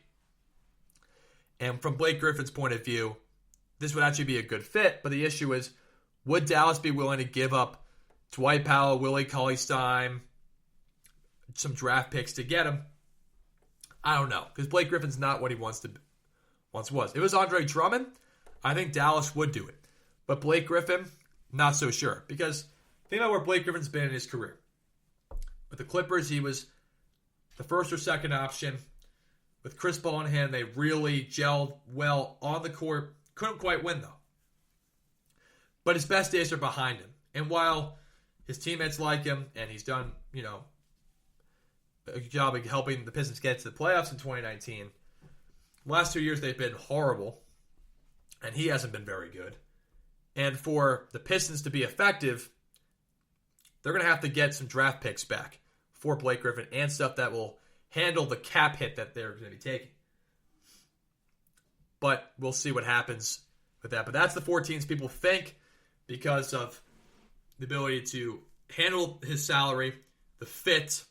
And from Blake Griffin's point of view, this would actually be a good fit. But the issue is, would Dallas be willing to give up Dwight Powell, Willie Cauley-Stein, some draft picks to get him? I don't know, because Blake Griffin's not what he once was. If it was Andre Drummond, I think Dallas would do it. But Blake Griffin, not so sure. Because think about where Blake Griffin's been in his career. With the Clippers, he was the first or second option. With Chris Paul in hand, they really gelled well on the court. Couldn't quite win, though. But his best days are behind him. And while his teammates like him, and he's done, a good job of helping the Pistons get to the playoffs in 2019, last 2 years they've been horrible, and he hasn't been very good. And for the Pistons to be effective, they're going to have to get some draft picks back for Blake Griffin and stuff that will handle the cap hit that they're going to be taking. But we'll see what happens with that. But that's the 4 teams people think because of the ability to handle his salary, the fit,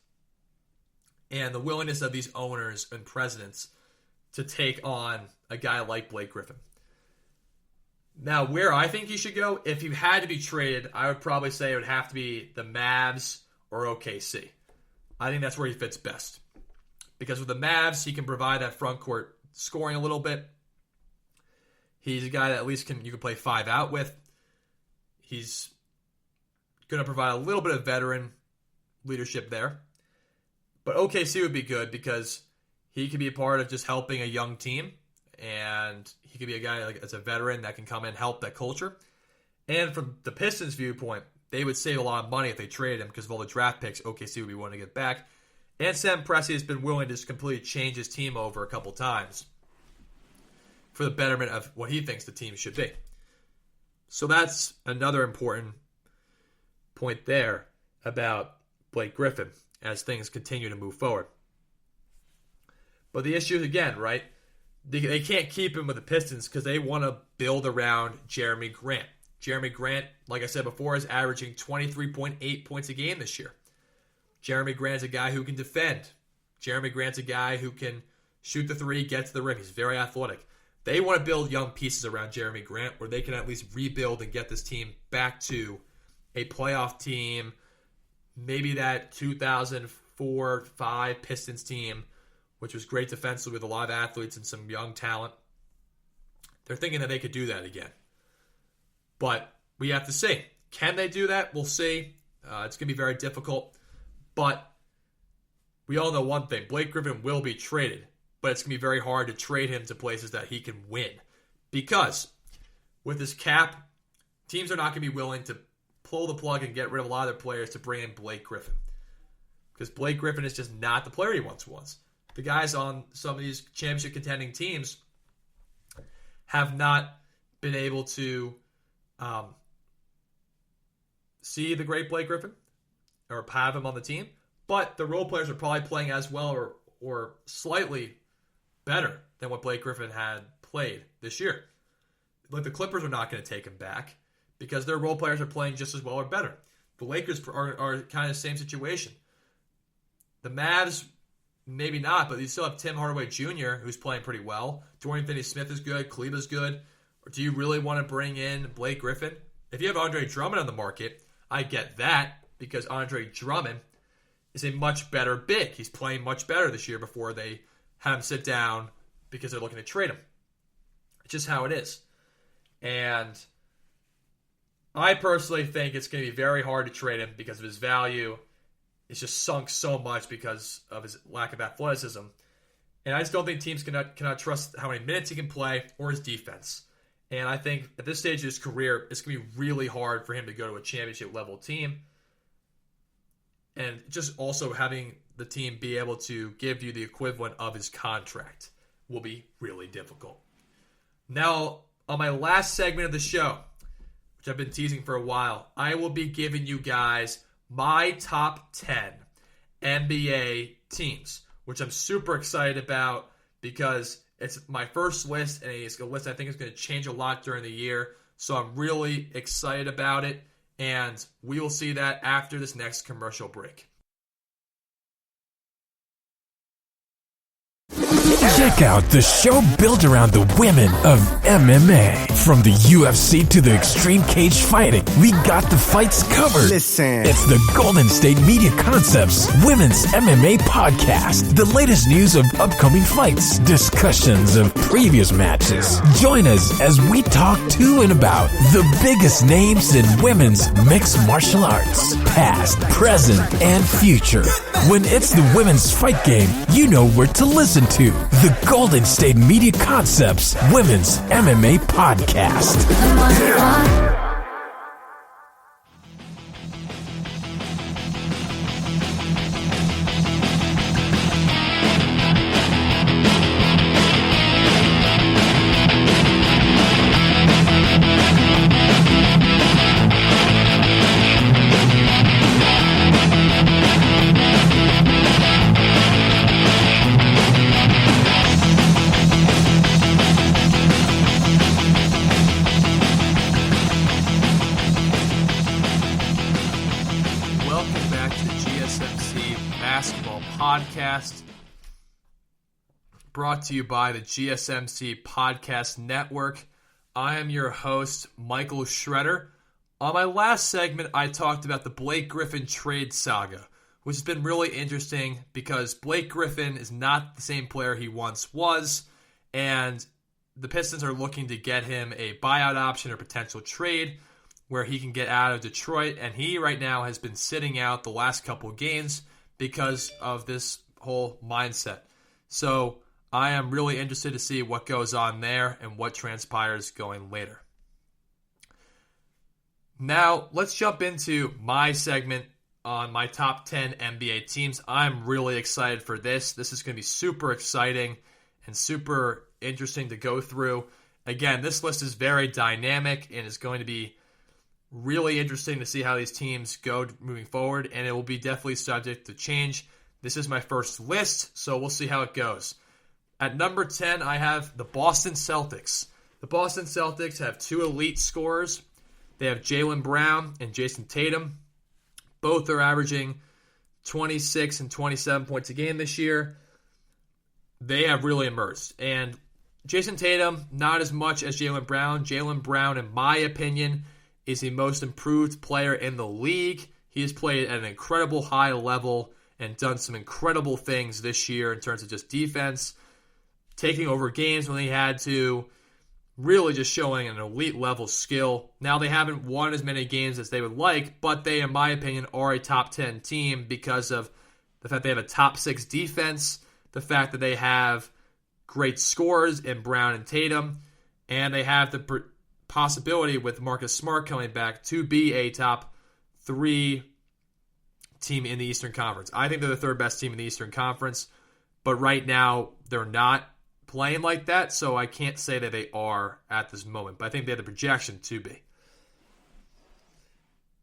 and the willingness of these owners and presidents to take on a guy like Blake Griffin. Now, where I think he should go, if he had to be traded, I would probably say it would have to be the Mavs or OKC. I think that's where he fits best. Because with the Mavs, he can provide that front court scoring a little bit. He's a guy that at least you can play 5 out with. He's going to provide a little bit of veteran leadership there. But OKC would be good because he could be a part of just helping a young team. And he could be a guy as a veteran that can come in and help that culture. And from the Pistons' viewpoint, they would save a lot of money if they traded him because of all the draft picks OKC would be wanting to get back. And Sam Presti has been willing to just completely change his team over a couple times for the betterment of what he thinks the team should be. So that's another important point there about Blake Griffin as things continue to move forward. But the issue is, again, right, they can't keep him with the Pistons because they want to build around Jeremy Grant. Jeremy Grant, like I said before, is averaging 23.8 points a game this year. Jeremy Grant's a guy who can defend. Jeremy Grant's a guy who can shoot the three, get to the rim. He's very athletic. They want to build young pieces around Jeremy Grant where they can at least rebuild and get this team back to a playoff team, maybe that 2004-05 Pistons team, which was great defensively with a lot of athletes and some young talent. They're thinking that they could do that again. But we have to see. Can they do that? We'll see. It's going to be very difficult. But we all know one thing. Blake Griffin will be traded. But it's going to be very hard to trade him to places that he can win. Because with his cap, teams are not going to be willing to pull the plug and get rid of a lot of their players to bring in Blake Griffin. Because Blake Griffin is just not the player he once was. The guys on some of these championship contending teams have not been able to see the great Blake Griffin or have him on the team. But the role players are probably playing as well or slightly better than what Blake Griffin had played this year. Like the Clippers are not going to take him back because their role players are playing just as well or better. The Lakers are kind of the same situation. The Mavs, maybe not, but you still have Tim Hardaway Jr., who's playing pretty well. Dorian Finney-Smith is good. Kleber's good. Or do you really want to bring in Blake Griffin? If you have Andre Drummond on the market, I get that because Andre Drummond is a much better big. He's playing much better this year before they have him sit down because they're looking to trade him. It's just how it is. And I personally think it's going to be very hard to trade him because of his value. It's just sunk so much because of his lack of athleticism. And I just don't think teams cannot trust how many minutes he can play or his defense. And I think at this stage of his career, it's going to be really hard for him to go to a championship level team. And just also having the team be able to give you the equivalent of his contract will be really difficult. Now, on my last segment of the show, which I've been teasing for a while, I will be giving you guys my top 10 NBA teams, which I'm super excited about because it's my first list, and it's a list I think is going to change a lot during the year. So I'm really excited about it, and we will see that after this next commercial break. Check out the show built around the women of MMA. From the UFC to the extreme cage fighting, we got the fights covered. Listen. It's the Golden State Media Concepts Women's MMA Podcast. The latest news of upcoming fights, discussions of previous matches. Join us as we talk to and about the biggest names in women's mixed martial arts. Past, present, and future. When it's the women's fight game, you know where to listen to. The Golden State Media Concepts Women's MMA Podcast. podcast, brought to you by the GSMC Podcast Network. I am your host, Michael Schroeder. On my last segment, I talked about the Blake Griffin trade saga, which has been really interesting because Blake Griffin is not the same player he once was, and the Pistons are looking to get him a buyout option or potential trade where he can get out of Detroit, and he right now has been sitting out the last couple of games because of this whole mindset. So I am really interested to see what goes on there and what transpires going later. Now, let's jump into my segment on my top 10 NBA teams. I'm really excited for this. This is going to be super exciting and super interesting to go through. Again, this list is very dynamic and is going to be really interesting to see how these teams go moving forward, and it will be definitely subject to change. This is my first list, so we'll see how it goes. At number 10, I have the Boston Celtics. The Boston Celtics have two elite scorers. They have Jaylen Brown and Jason Tatum. Both are averaging 26 and 27 points a game this year. They have really emerged. And Jason Tatum, not as much as Jaylen Brown. Jaylen Brown, in my opinion, is the most improved player in the league. He has played at an incredible high level and done some incredible things this year in terms of just defense, taking over games when he had to, really just showing an elite level skill. Now, they haven't won as many games as they would like, but they, in my opinion, are a top 10 team because of the fact they have a top 6 defense, the fact that they have great scorers in Brown and Tatum, and they have the possibility with Marcus Smart coming back to be a top 3 team in the Eastern Conference. I think they're the third best team in the Eastern Conference, but right now they're not playing like that, so I can't say that they are at this moment, but I think they have the projection to be.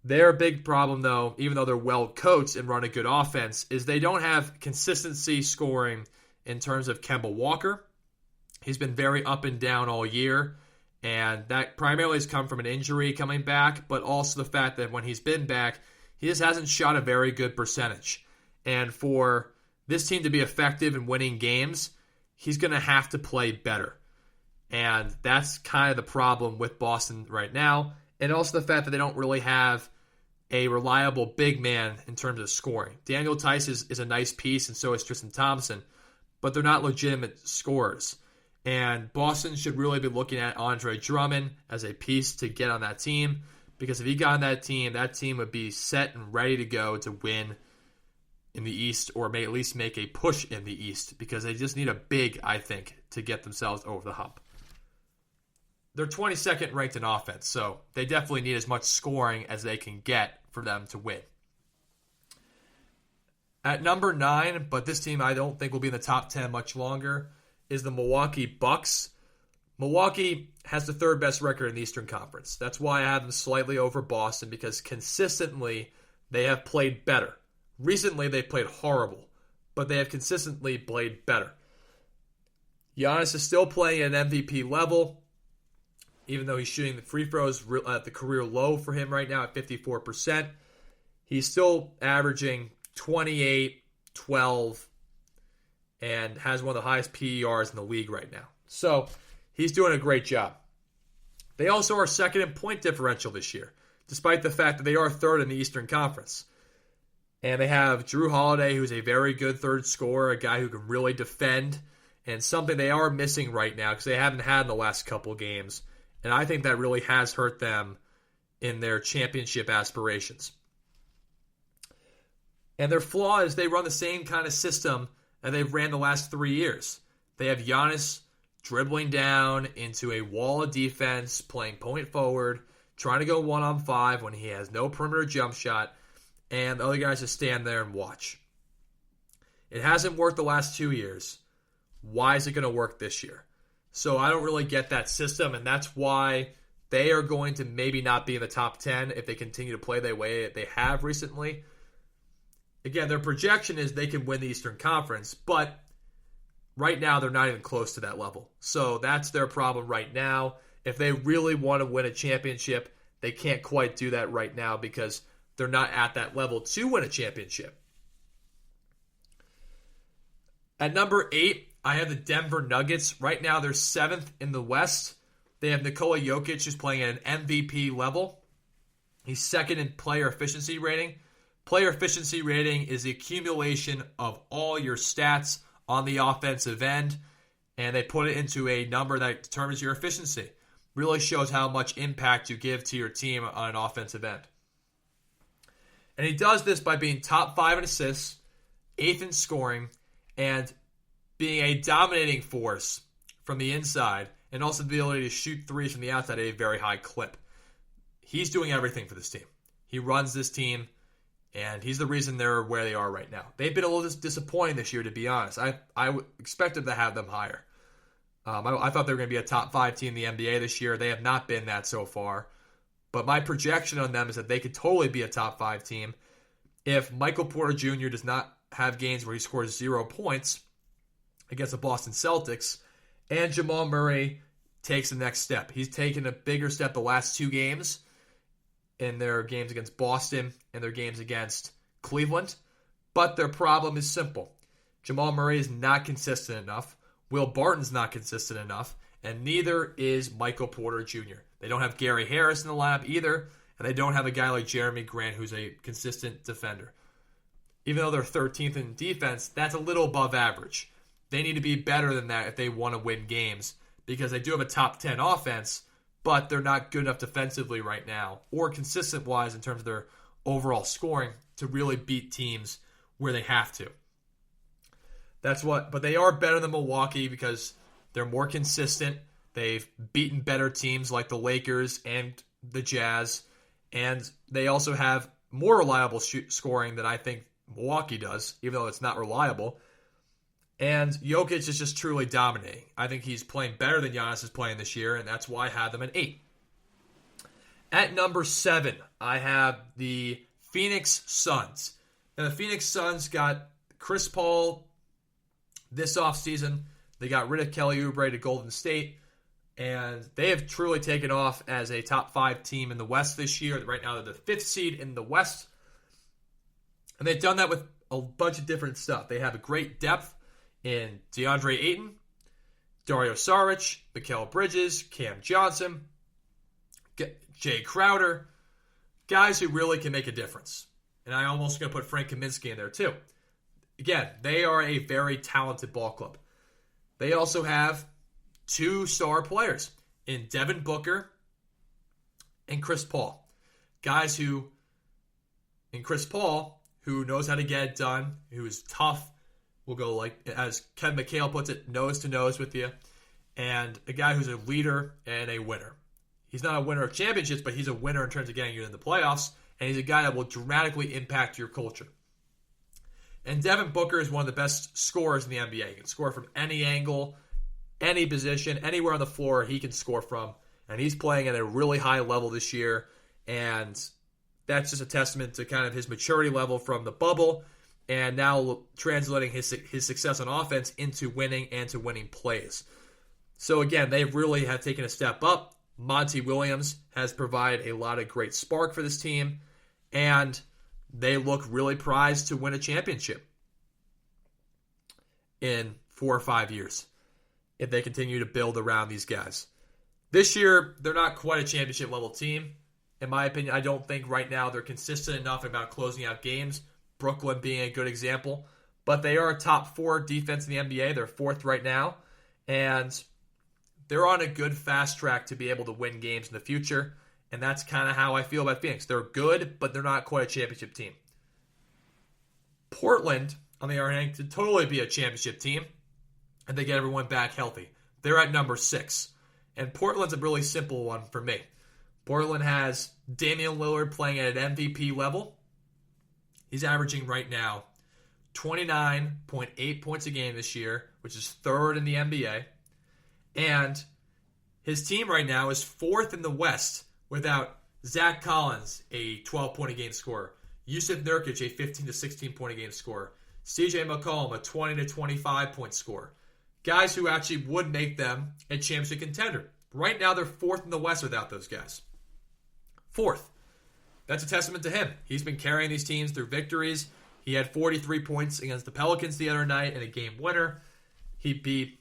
Their big problem, though, even though they're well coached and run a good offense, is they don't have consistency scoring in terms of Kemba Walker. He's been very up and down all year, and that primarily has come from an injury coming back, but also the fact that when he's been back, he just hasn't shot a very good percentage. And for this team to be effective in winning games, he's going to have to play better. And that's kind of the problem with Boston right now. And also the fact that they don't really have a reliable big man in terms of scoring. Daniel Tice is a nice piece, and so is Tristan Thompson, but they're not legitimate scorers. And Boston should really be looking at Andre Drummond as a piece to get on that team, because if he got on that team would be set and ready to go to win in the East, or may at least make a push in the East, because they just need a big, I think, to get themselves over the hump. They're 22nd ranked in offense, so they definitely need as much scoring as they can get for them to win. At number 9, but this team I don't think will be in the top 10 much longer, is the Milwaukee Bucks. Milwaukee has the third best record in the Eastern Conference. That's why I have them slightly over Boston, because consistently they have played better. Recently, they played horrible, but they have consistently played better. Giannis is still playing at an MVP level, even though he's shooting the free throws at the career low for him right now at 54%. He's still averaging 28, 12, and has one of the highest PERs in the league right now. So, he's doing a great job. They also are second in point differential this year, despite the fact that they are third in the Eastern Conference. And they have Drew Holiday, who's a very good third scorer, a guy who can really defend, and something they are missing right now because they haven't had in the last couple games. And I think that really has hurt them in their championship aspirations. And their flaw is they run the same kind of system that they've ran the last 3 years. They have Giannis dribbling down into a wall of defense, playing point forward, trying to go 1-on-5 when he has no perimeter jump shot, and the other guys just stand there and watch. It hasn't worked the last 2 years. Why is it going to work this year? So I don't really get that system, and that's why they are going to maybe not be in the top 10 if they continue to play the way they have recently. Again, their projection is they can win the Eastern Conference, but right now they're not even close to that level. So that's their problem right now. If they really want to win a championship, they can't quite do that right now because they're not at that level to win a championship. At number 8, I have the Denver Nuggets. Right now, they're 7th in the West. They have Nikola Jokic, who's playing at an MVP level. He's 2nd in player efficiency rating. Player efficiency rating is the accumulation of all your stats on the offensive end, and they put it into a number that determines your efficiency. Really shows how much impact you give to your team on an offensive end. And he does this by being top 5 in assists, 8th in scoring, and being a dominating force from the inside, and also the ability to shoot threes from the outside at a very high clip. He's doing everything for this team. He runs this team, and he's the reason they're where they are right now. They've been a little disappointing this year, to be honest. I expected to have them higher. I thought they were going to be a top 5 team in the NBA this year. They have not been that so far. But my projection on them is that they could totally be a top 5 team if Michael Porter Jr. does not have games where he scores 0 points against the Boston Celtics, and Jamal Murray takes the next step. He's taken a bigger step the last 2 games in their games against Boston and their games against Cleveland. But their problem is simple. Jamal Murray is not consistent enough. Will Barton's not consistent enough. And neither is Michael Porter Jr. They don't have Gary Harris in the lab either. And they don't have a guy like Jeremy Grant who's a consistent defender. Even though they're 13th in defense, that's a little above average. They need to be better than that if they want to win games, because they do have a top 10 offense, but they're not good enough defensively right now, or consistent-wise in terms of their overall scoring, to really beat teams where they have to. But they are better than Milwaukee because they're more consistent. They've beaten better teams like the Lakers and the Jazz, and they also have more reliable scoring than I think Milwaukee does, even though it's not reliable. And Jokic is just truly dominating. I think he's playing better than Giannis is playing this year, and that's why I have them at 8. At number 7, I have the Phoenix Suns. Now, the Phoenix Suns got Chris Paul this offseason. They got rid of Kelly Oubre to Golden State, and they have truly taken off as a top 5 team in the West this year. Right now, they're the 5th seed in the West, and they've done that with a bunch of different stuff. They have a great depth in DeAndre Ayton, Dario Saric, Mikal Bridges, Cam Johnson, Jay Crowder, guys who really can make a difference. And I almost going to put Frank Kaminsky in there too. Again, they are a very talented ball club. They also have 2 star players in Devin Booker and Chris Paul. Guys who, in Chris Paul, who knows how to get it done, who is tough, will go, like, as Ken McHale puts it, nose to nose with you, and a guy who's a leader and a winner. He's not a winner of championships, but he's a winner in terms of getting you in the playoffs, and he's a guy that will dramatically impact your culture. And Devin Booker is one of the best scorers in the NBA. He can score from any angle, any position, anywhere on the floor he can score from, and he's playing at a really high level this year, and that's just a testament to kind of his maturity level from the bubble, and now translating his success on offense into winning and to winning plays. So again, they really have taken a step up. Monty Williams has provided a lot of great spark for this team, and they look really prized to win a championship in 4 or 5 years if they continue to build around these guys. This year, they're not quite a championship level team. In my opinion, I don't think right now they're consistent enough about closing out games. Brooklyn being a good example. But they are a top 4 defense in the NBA. They're 4th right now. And they're on a good fast track to be able to win games in the future. And that's kind of how I feel about Phoenix. They're good, but they're not quite a championship team. Portland, on the other hand, could totally be a championship team. And they get everyone back healthy. They're at number 6. And Portland's a really simple one for me. Portland has Damien Lillard playing at an MVP level. He's averaging right now 29.8 points a game this year, which is 3rd in the NBA. And his team right now is 4th in the West without Zach Collins, a 12-point-a-game scorer, Yusuf Nurkic, a 15 to 16-point-a-game scorer, CJ McCollum, a 20 to 25-point scorer. Guys who actually would make them a championship contender. Right now, they're 4th in the West without those guys. 4th. That's a testament to him. He's been carrying these teams through victories. He had 43 points against the Pelicans the other night in a game winner. He beat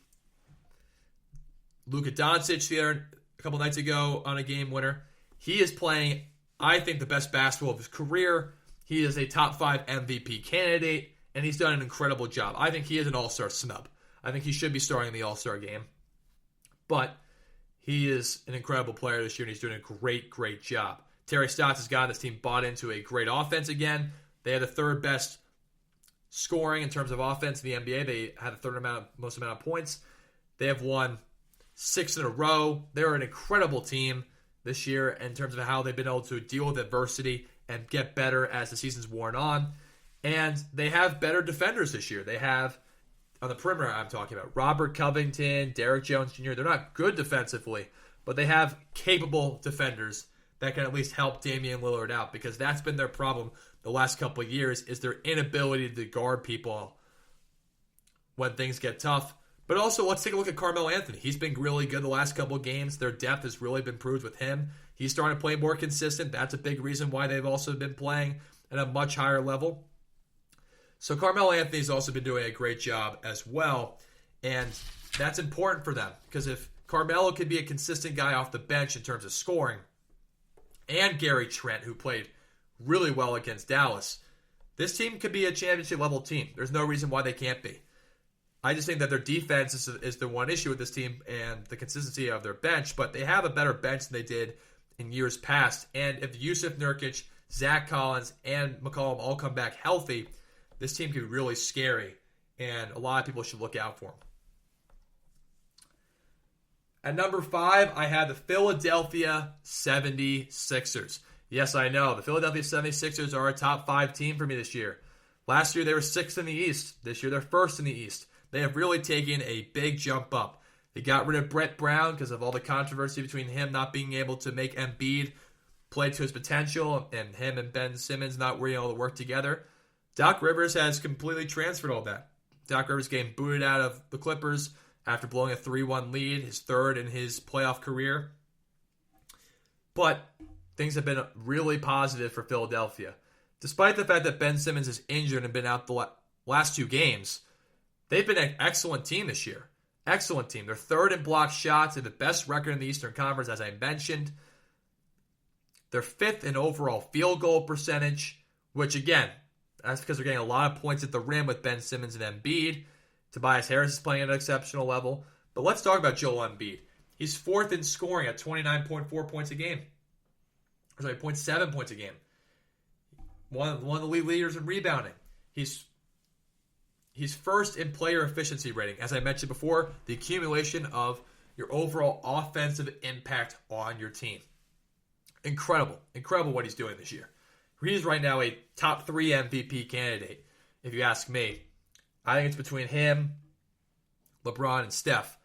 Luka Doncic a couple nights ago on a game winner. He is playing, I think, the best basketball of his career. He is a top 5 MVP candidate, and he's done an incredible job. I think he is an all-star snub. I think he should be starting in the all-star game. But he is an incredible player this year, and he's doing a great, great job. Terry Stotts has gotten this team bought into a great offense again. They had the third best scoring in terms of offense in the NBA. They had the most amount of points. They have won 6 in a row. They're an incredible team this year in terms of how they've been able to deal with adversity and get better as the season's worn on. And they have better defenders this year. They have, on the perimeter I'm talking about, Robert Covington, Derrick Jones Jr. They're not good defensively, but they have capable defenders that can at least help Damien Lillard out, because that's been their problem the last couple of years, is their inability to guard people when things get tough. But also, let's take a look at Carmelo Anthony. He's been really good the last couple of games. Their depth has really been proved with him. He's starting to play more consistent. That's a big reason why they've also been playing at a much higher level. So Carmelo Anthony's also been doing a great job as well. And that's important for them, because if Carmelo could be a consistent guy off the bench in terms of scoring, and Gary Trent, who played really well against Dallas, this team could be a championship-level team. There's no reason why they can't be. I just think that their defense is the one issue with this team and the consistency of their bench, but they have a better bench than they did in years past. And if Yusuf Nurkic, Zach Collins, and McCollum all come back healthy, this team could be really scary, and a lot of people should look out for them. At number 5, I had the Philadelphia 76ers. Yes, I know. The Philadelphia 76ers are a top 5 team for me this year. Last year, they were 6th in the East. This year, they're 1st in the East. They have really taken a big jump up. They got rid of Brett Brown because of all the controversy between him not being able to make Embiid play to his potential, and him and Ben Simmons not being able to work together. Doc Rivers has completely transferred all that. Doc Rivers getting booted out of the Clippers after blowing a 3-1 lead, his third in his playoff career. But things have been really positive for Philadelphia. Despite the fact that Ben Simmons is injured and been out the last 2 games, they've been an excellent team this year. Excellent team. They're 3rd in blocked shots. They have the best record in the Eastern Conference, as I mentioned. They're 5th in overall field goal percentage, which, again, that's because they're getting a lot of points at the rim with Ben Simmons and Embiid. Tobias Harris is playing at an exceptional level. But let's talk about Joel Embiid. He's 4th in scoring at 29.4 points a game. 0.7 points a game. One of the league leaders in rebounding. He's 1st in player efficiency rating. As I mentioned before, the accumulation of your overall offensive impact on your team. Incredible. Incredible what he's doing this year. He's right now a top 3 MVP candidate, if you ask me. I think it's between him, LeBron, and Steph.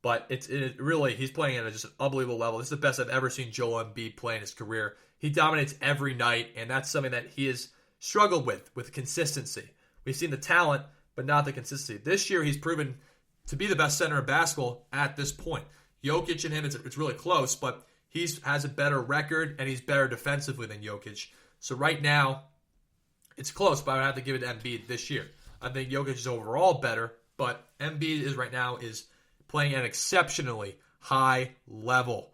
But it really, he's playing at just an unbelievable level. This is the best I've ever seen Joel Embiid play in his career. He dominates every night, and that's something that he has struggled with consistency. We've seen the talent, but not the consistency. This year, he's proven to be the best center in basketball at this point. Jokic and him, it's really close, but he has a better record, and he's better defensively than Jokic. So right now, it's close, but I would have to give it to Embiid this year. I think Jokic is overall better, but Embiid is playing at an exceptionally high level.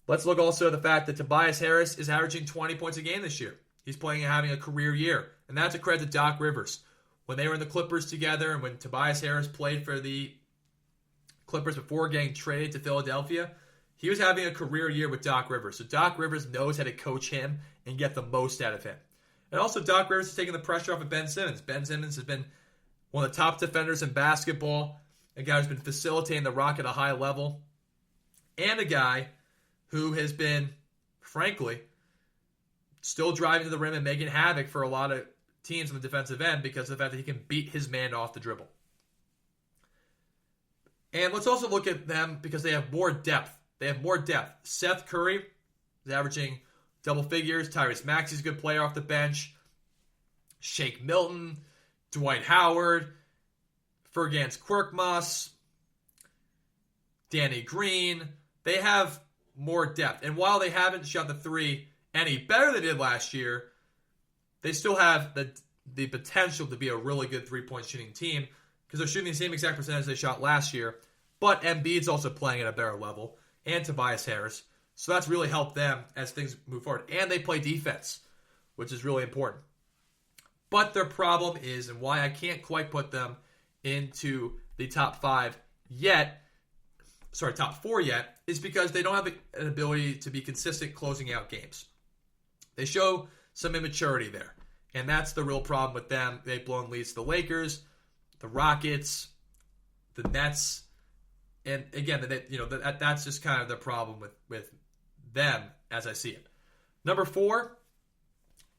Let's look also at the fact that Tobias Harris is averaging 20 points a game this year. He's playing and having a career year, and that's a credit to Doc Rivers. When they were in the Clippers together, and when Tobias Harris played for the Clippers before getting traded to Philadelphia, he was having a career year with Doc Rivers. So Doc Rivers knows how to coach him and get the most out of him. And also, Doc Rivers is taking the pressure off of Ben Simmons. Ben Simmons has been one of the top defenders in basketball, a guy who's been facilitating the rock at a high level, and a guy who has been, frankly, still driving to the rim and making havoc for a lot of teams on the defensive end because of the fact that he can beat his man off the dribble. And let's also look at them because they have more depth. Seth Curry is averaging double figures. Tyrese Maxey's a good player off the bench. Shake Milton, Dwight Howard, Fergans Quirkmas, Danny Green. They have more depth. And while they haven't shot the 3 any better than they did last year, they still have the potential to be a really good three-point shooting team because they're shooting the same exact percentage they shot last year, but Embiid's also playing at a better level, and Tobias Harris. So that's really helped them as things move forward. And they play defense, which is really important. But their problem is, and why I can't quite put them into the top 4 yet, is because they don't have an ability to be consistent closing out games. They show some immaturity there. And that's the real problem with them. They've blown leads to the Lakers, the Rockets, the Nets. And again, that's just kind of the problem with them as I see it. Number 4,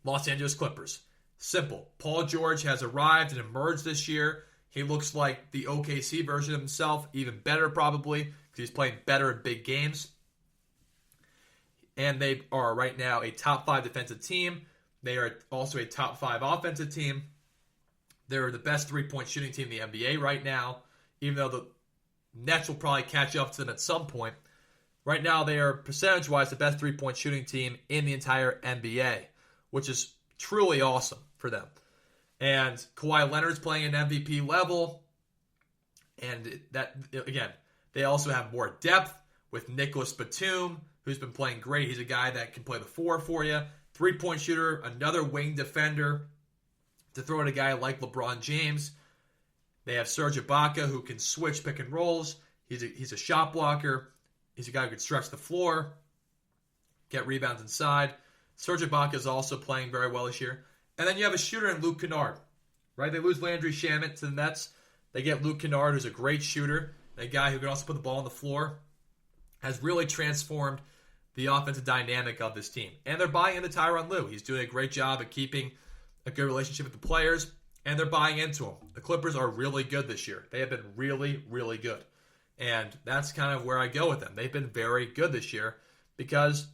Los Angeles Clippers. Simple. Paul George has arrived and emerged this year. He looks like the OKC version of himself, even better probably, because he's playing better in big games. And they are right now a top 5 defensive team. They are also a top 5 offensive team. They're the best three-point shooting team in the NBA right now, even though the Nets will probably catch up to them at some point. Right now, they are percentage-wise the best three-point shooting team in the entire NBA, which is truly awesome for them. And Kawhi Leonard's playing an MVP level. And that, again, they also have more depth with Nicholas Batum, who's been playing great. He's a guy that can play the 4 for you. Three-point shooter, another wing defender to throw at a guy like LeBron James. They have Serge Ibaka, who can switch pick and rolls. He's a shot blocker. He's a guy who can stretch the floor, get rebounds inside. Serge Ibaka is also playing very well this year. And then you have a shooter in Luke Kennard, right? They lose Landry Shamet to the Nets. They get Luke Kennard, who's a great shooter, a guy who can also put the ball on the floor, has really transformed the offensive dynamic of this team. And they're buying into Tyronn Lue. He's doing a great job at keeping a good relationship with the players, and they're buying into him. The Clippers are really good this year. They have been really, really good. And that's kind of where I go with them. They've been very good this year because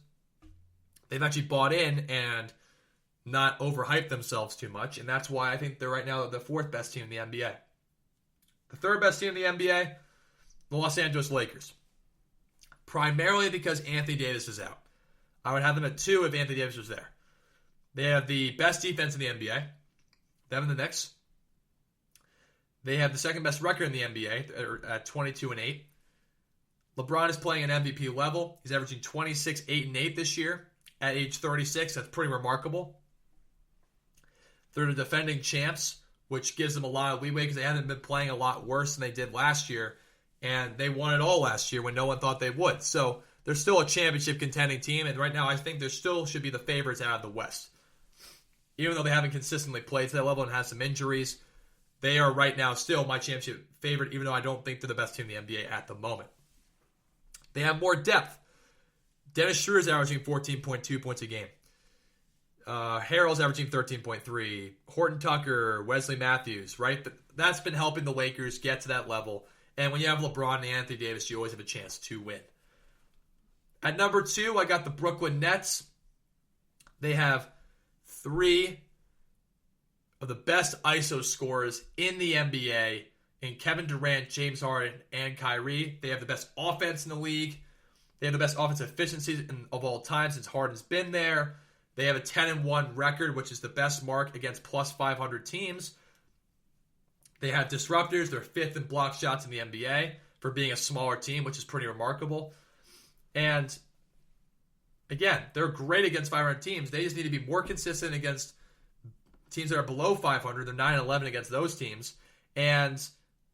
they've actually bought in and not overhyped themselves too much. And that's why I think they're right now the 4th best team in the NBA. The 3rd best team in the NBA, the Los Angeles Lakers. Primarily because Anthony Davis is out. I would have them at 2 if Anthony Davis was there. They have the best defense in the NBA. Them and the Knicks. They have the 2nd best record in the NBA at 22-8. LeBron is playing an MVP level. He's averaging 26, 8, and 8 this year at age 36. That's pretty remarkable. They're the defending champs, which gives them a lot of leeway because they haven't been playing a lot worse than they did last year. And they won it all last year when no one thought they would. So they're still a championship contending team. And right now I think they still should be the favorites out of the West. Even though they haven't consistently played to that level and have some injuries, they are right now still my championship favorite, even though I don't think they're the best team in the NBA at the moment. They have more depth. Dennis Schroeder's averaging 14.2 points a game. Harrell's averaging 13.3. Horton Tucker, Wesley Matthews, right? That's been helping the Lakers get to that level. And when you have LeBron and Anthony Davis, you always have a chance to win. At number 2, I got the Brooklyn Nets. They have 3 of the best ISO scorers in the NBA in Kevin Durant, James Harden, and Kyrie. They have the best offense in the league. They have the best offensive efficiency of all time since Harden's been there. They have a 10-1 record, which is the best mark against plus 500 teams. They have disruptors. They're 5th in block shots in the NBA for being a smaller team, which is pretty remarkable. And again, they're great against 500 teams. They just need to be more consistent against teams that are below 500. They're 9-11 against those teams. And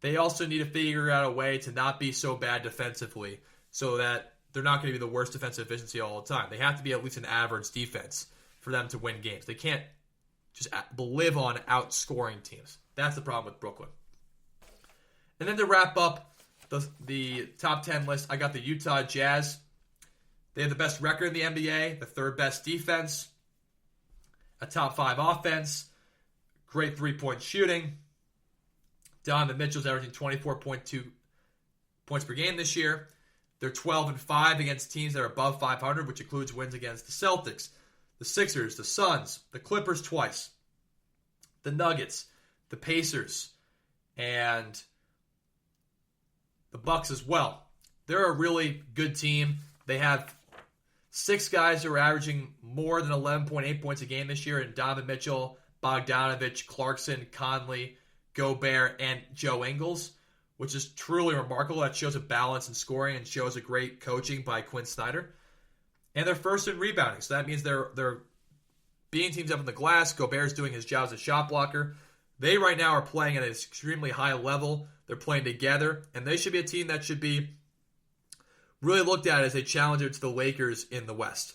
they also need to figure out a way to not be so bad defensively so that they're not going to be the worst defensive efficiency all the time. They have to be at least an average defense for them to win games. They can't just live on outscoring teams. That's the problem with Brooklyn. And then to wrap up the top 10 list, I got the Utah Jazz. They have the best record in the NBA, the 3rd best defense, a top 5 offense, great three-point shooting. Donovan Mitchell's averaging 24.2 points per game this year. They're 12-5 against teams that are above 500, which includes wins against the Celtics, the Sixers, the Suns, the Clippers twice, the Nuggets, the Pacers, and the Bucks as well. They're a really good team. They have 6 guys who are averaging more than 11.8 points a game this year, and Donovan Mitchell, Bogdanovich, Clarkson, Conley, Gobert, and Joe Ingles, which is truly remarkable. That shows a balance in scoring and shows a great coaching by Quinn Snyder. And they're first in rebounding, so that means they're beating teams up in the glass. Gobert's doing his job as a shot blocker. They right now are playing at an extremely high level. They're playing together, and they should be a team that should be really looked at as a challenger to the Lakers in the West.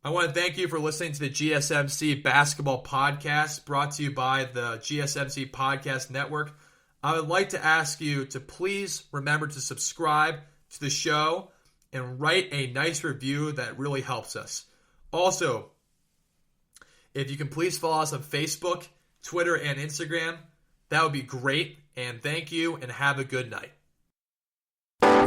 I want to thank you for listening to the GSMC Basketball Podcast, brought to you by the GSMC Podcast Network. I would like to ask you to please remember to subscribe to the show and write a nice review. That really helps us. Also, if you can please follow us on Facebook, Twitter, and Instagram, that would be great. And thank you, and have a good night.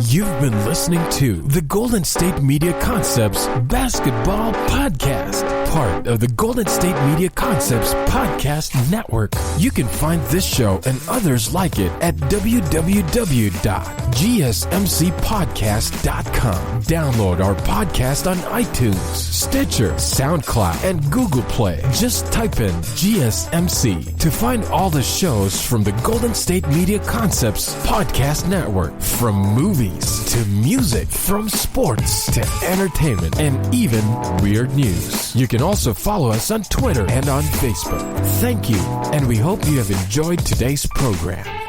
You've been listening to the Golden State Media Concepts Basketball Podcast, part of the Golden State Media Concepts Podcast Network. You can find this show and others like it at www.gsmcpodcast.com. Download our podcast on iTunes, Stitcher, SoundCloud, and Google Play. Just type in GSMC to find all the shows from the Golden State Media Concepts Podcast Network, from movies to music, from sports to entertainment, and even weird news. You can also follow us on Twitter and on Facebook. Thank you, and we hope you have enjoyed today's program.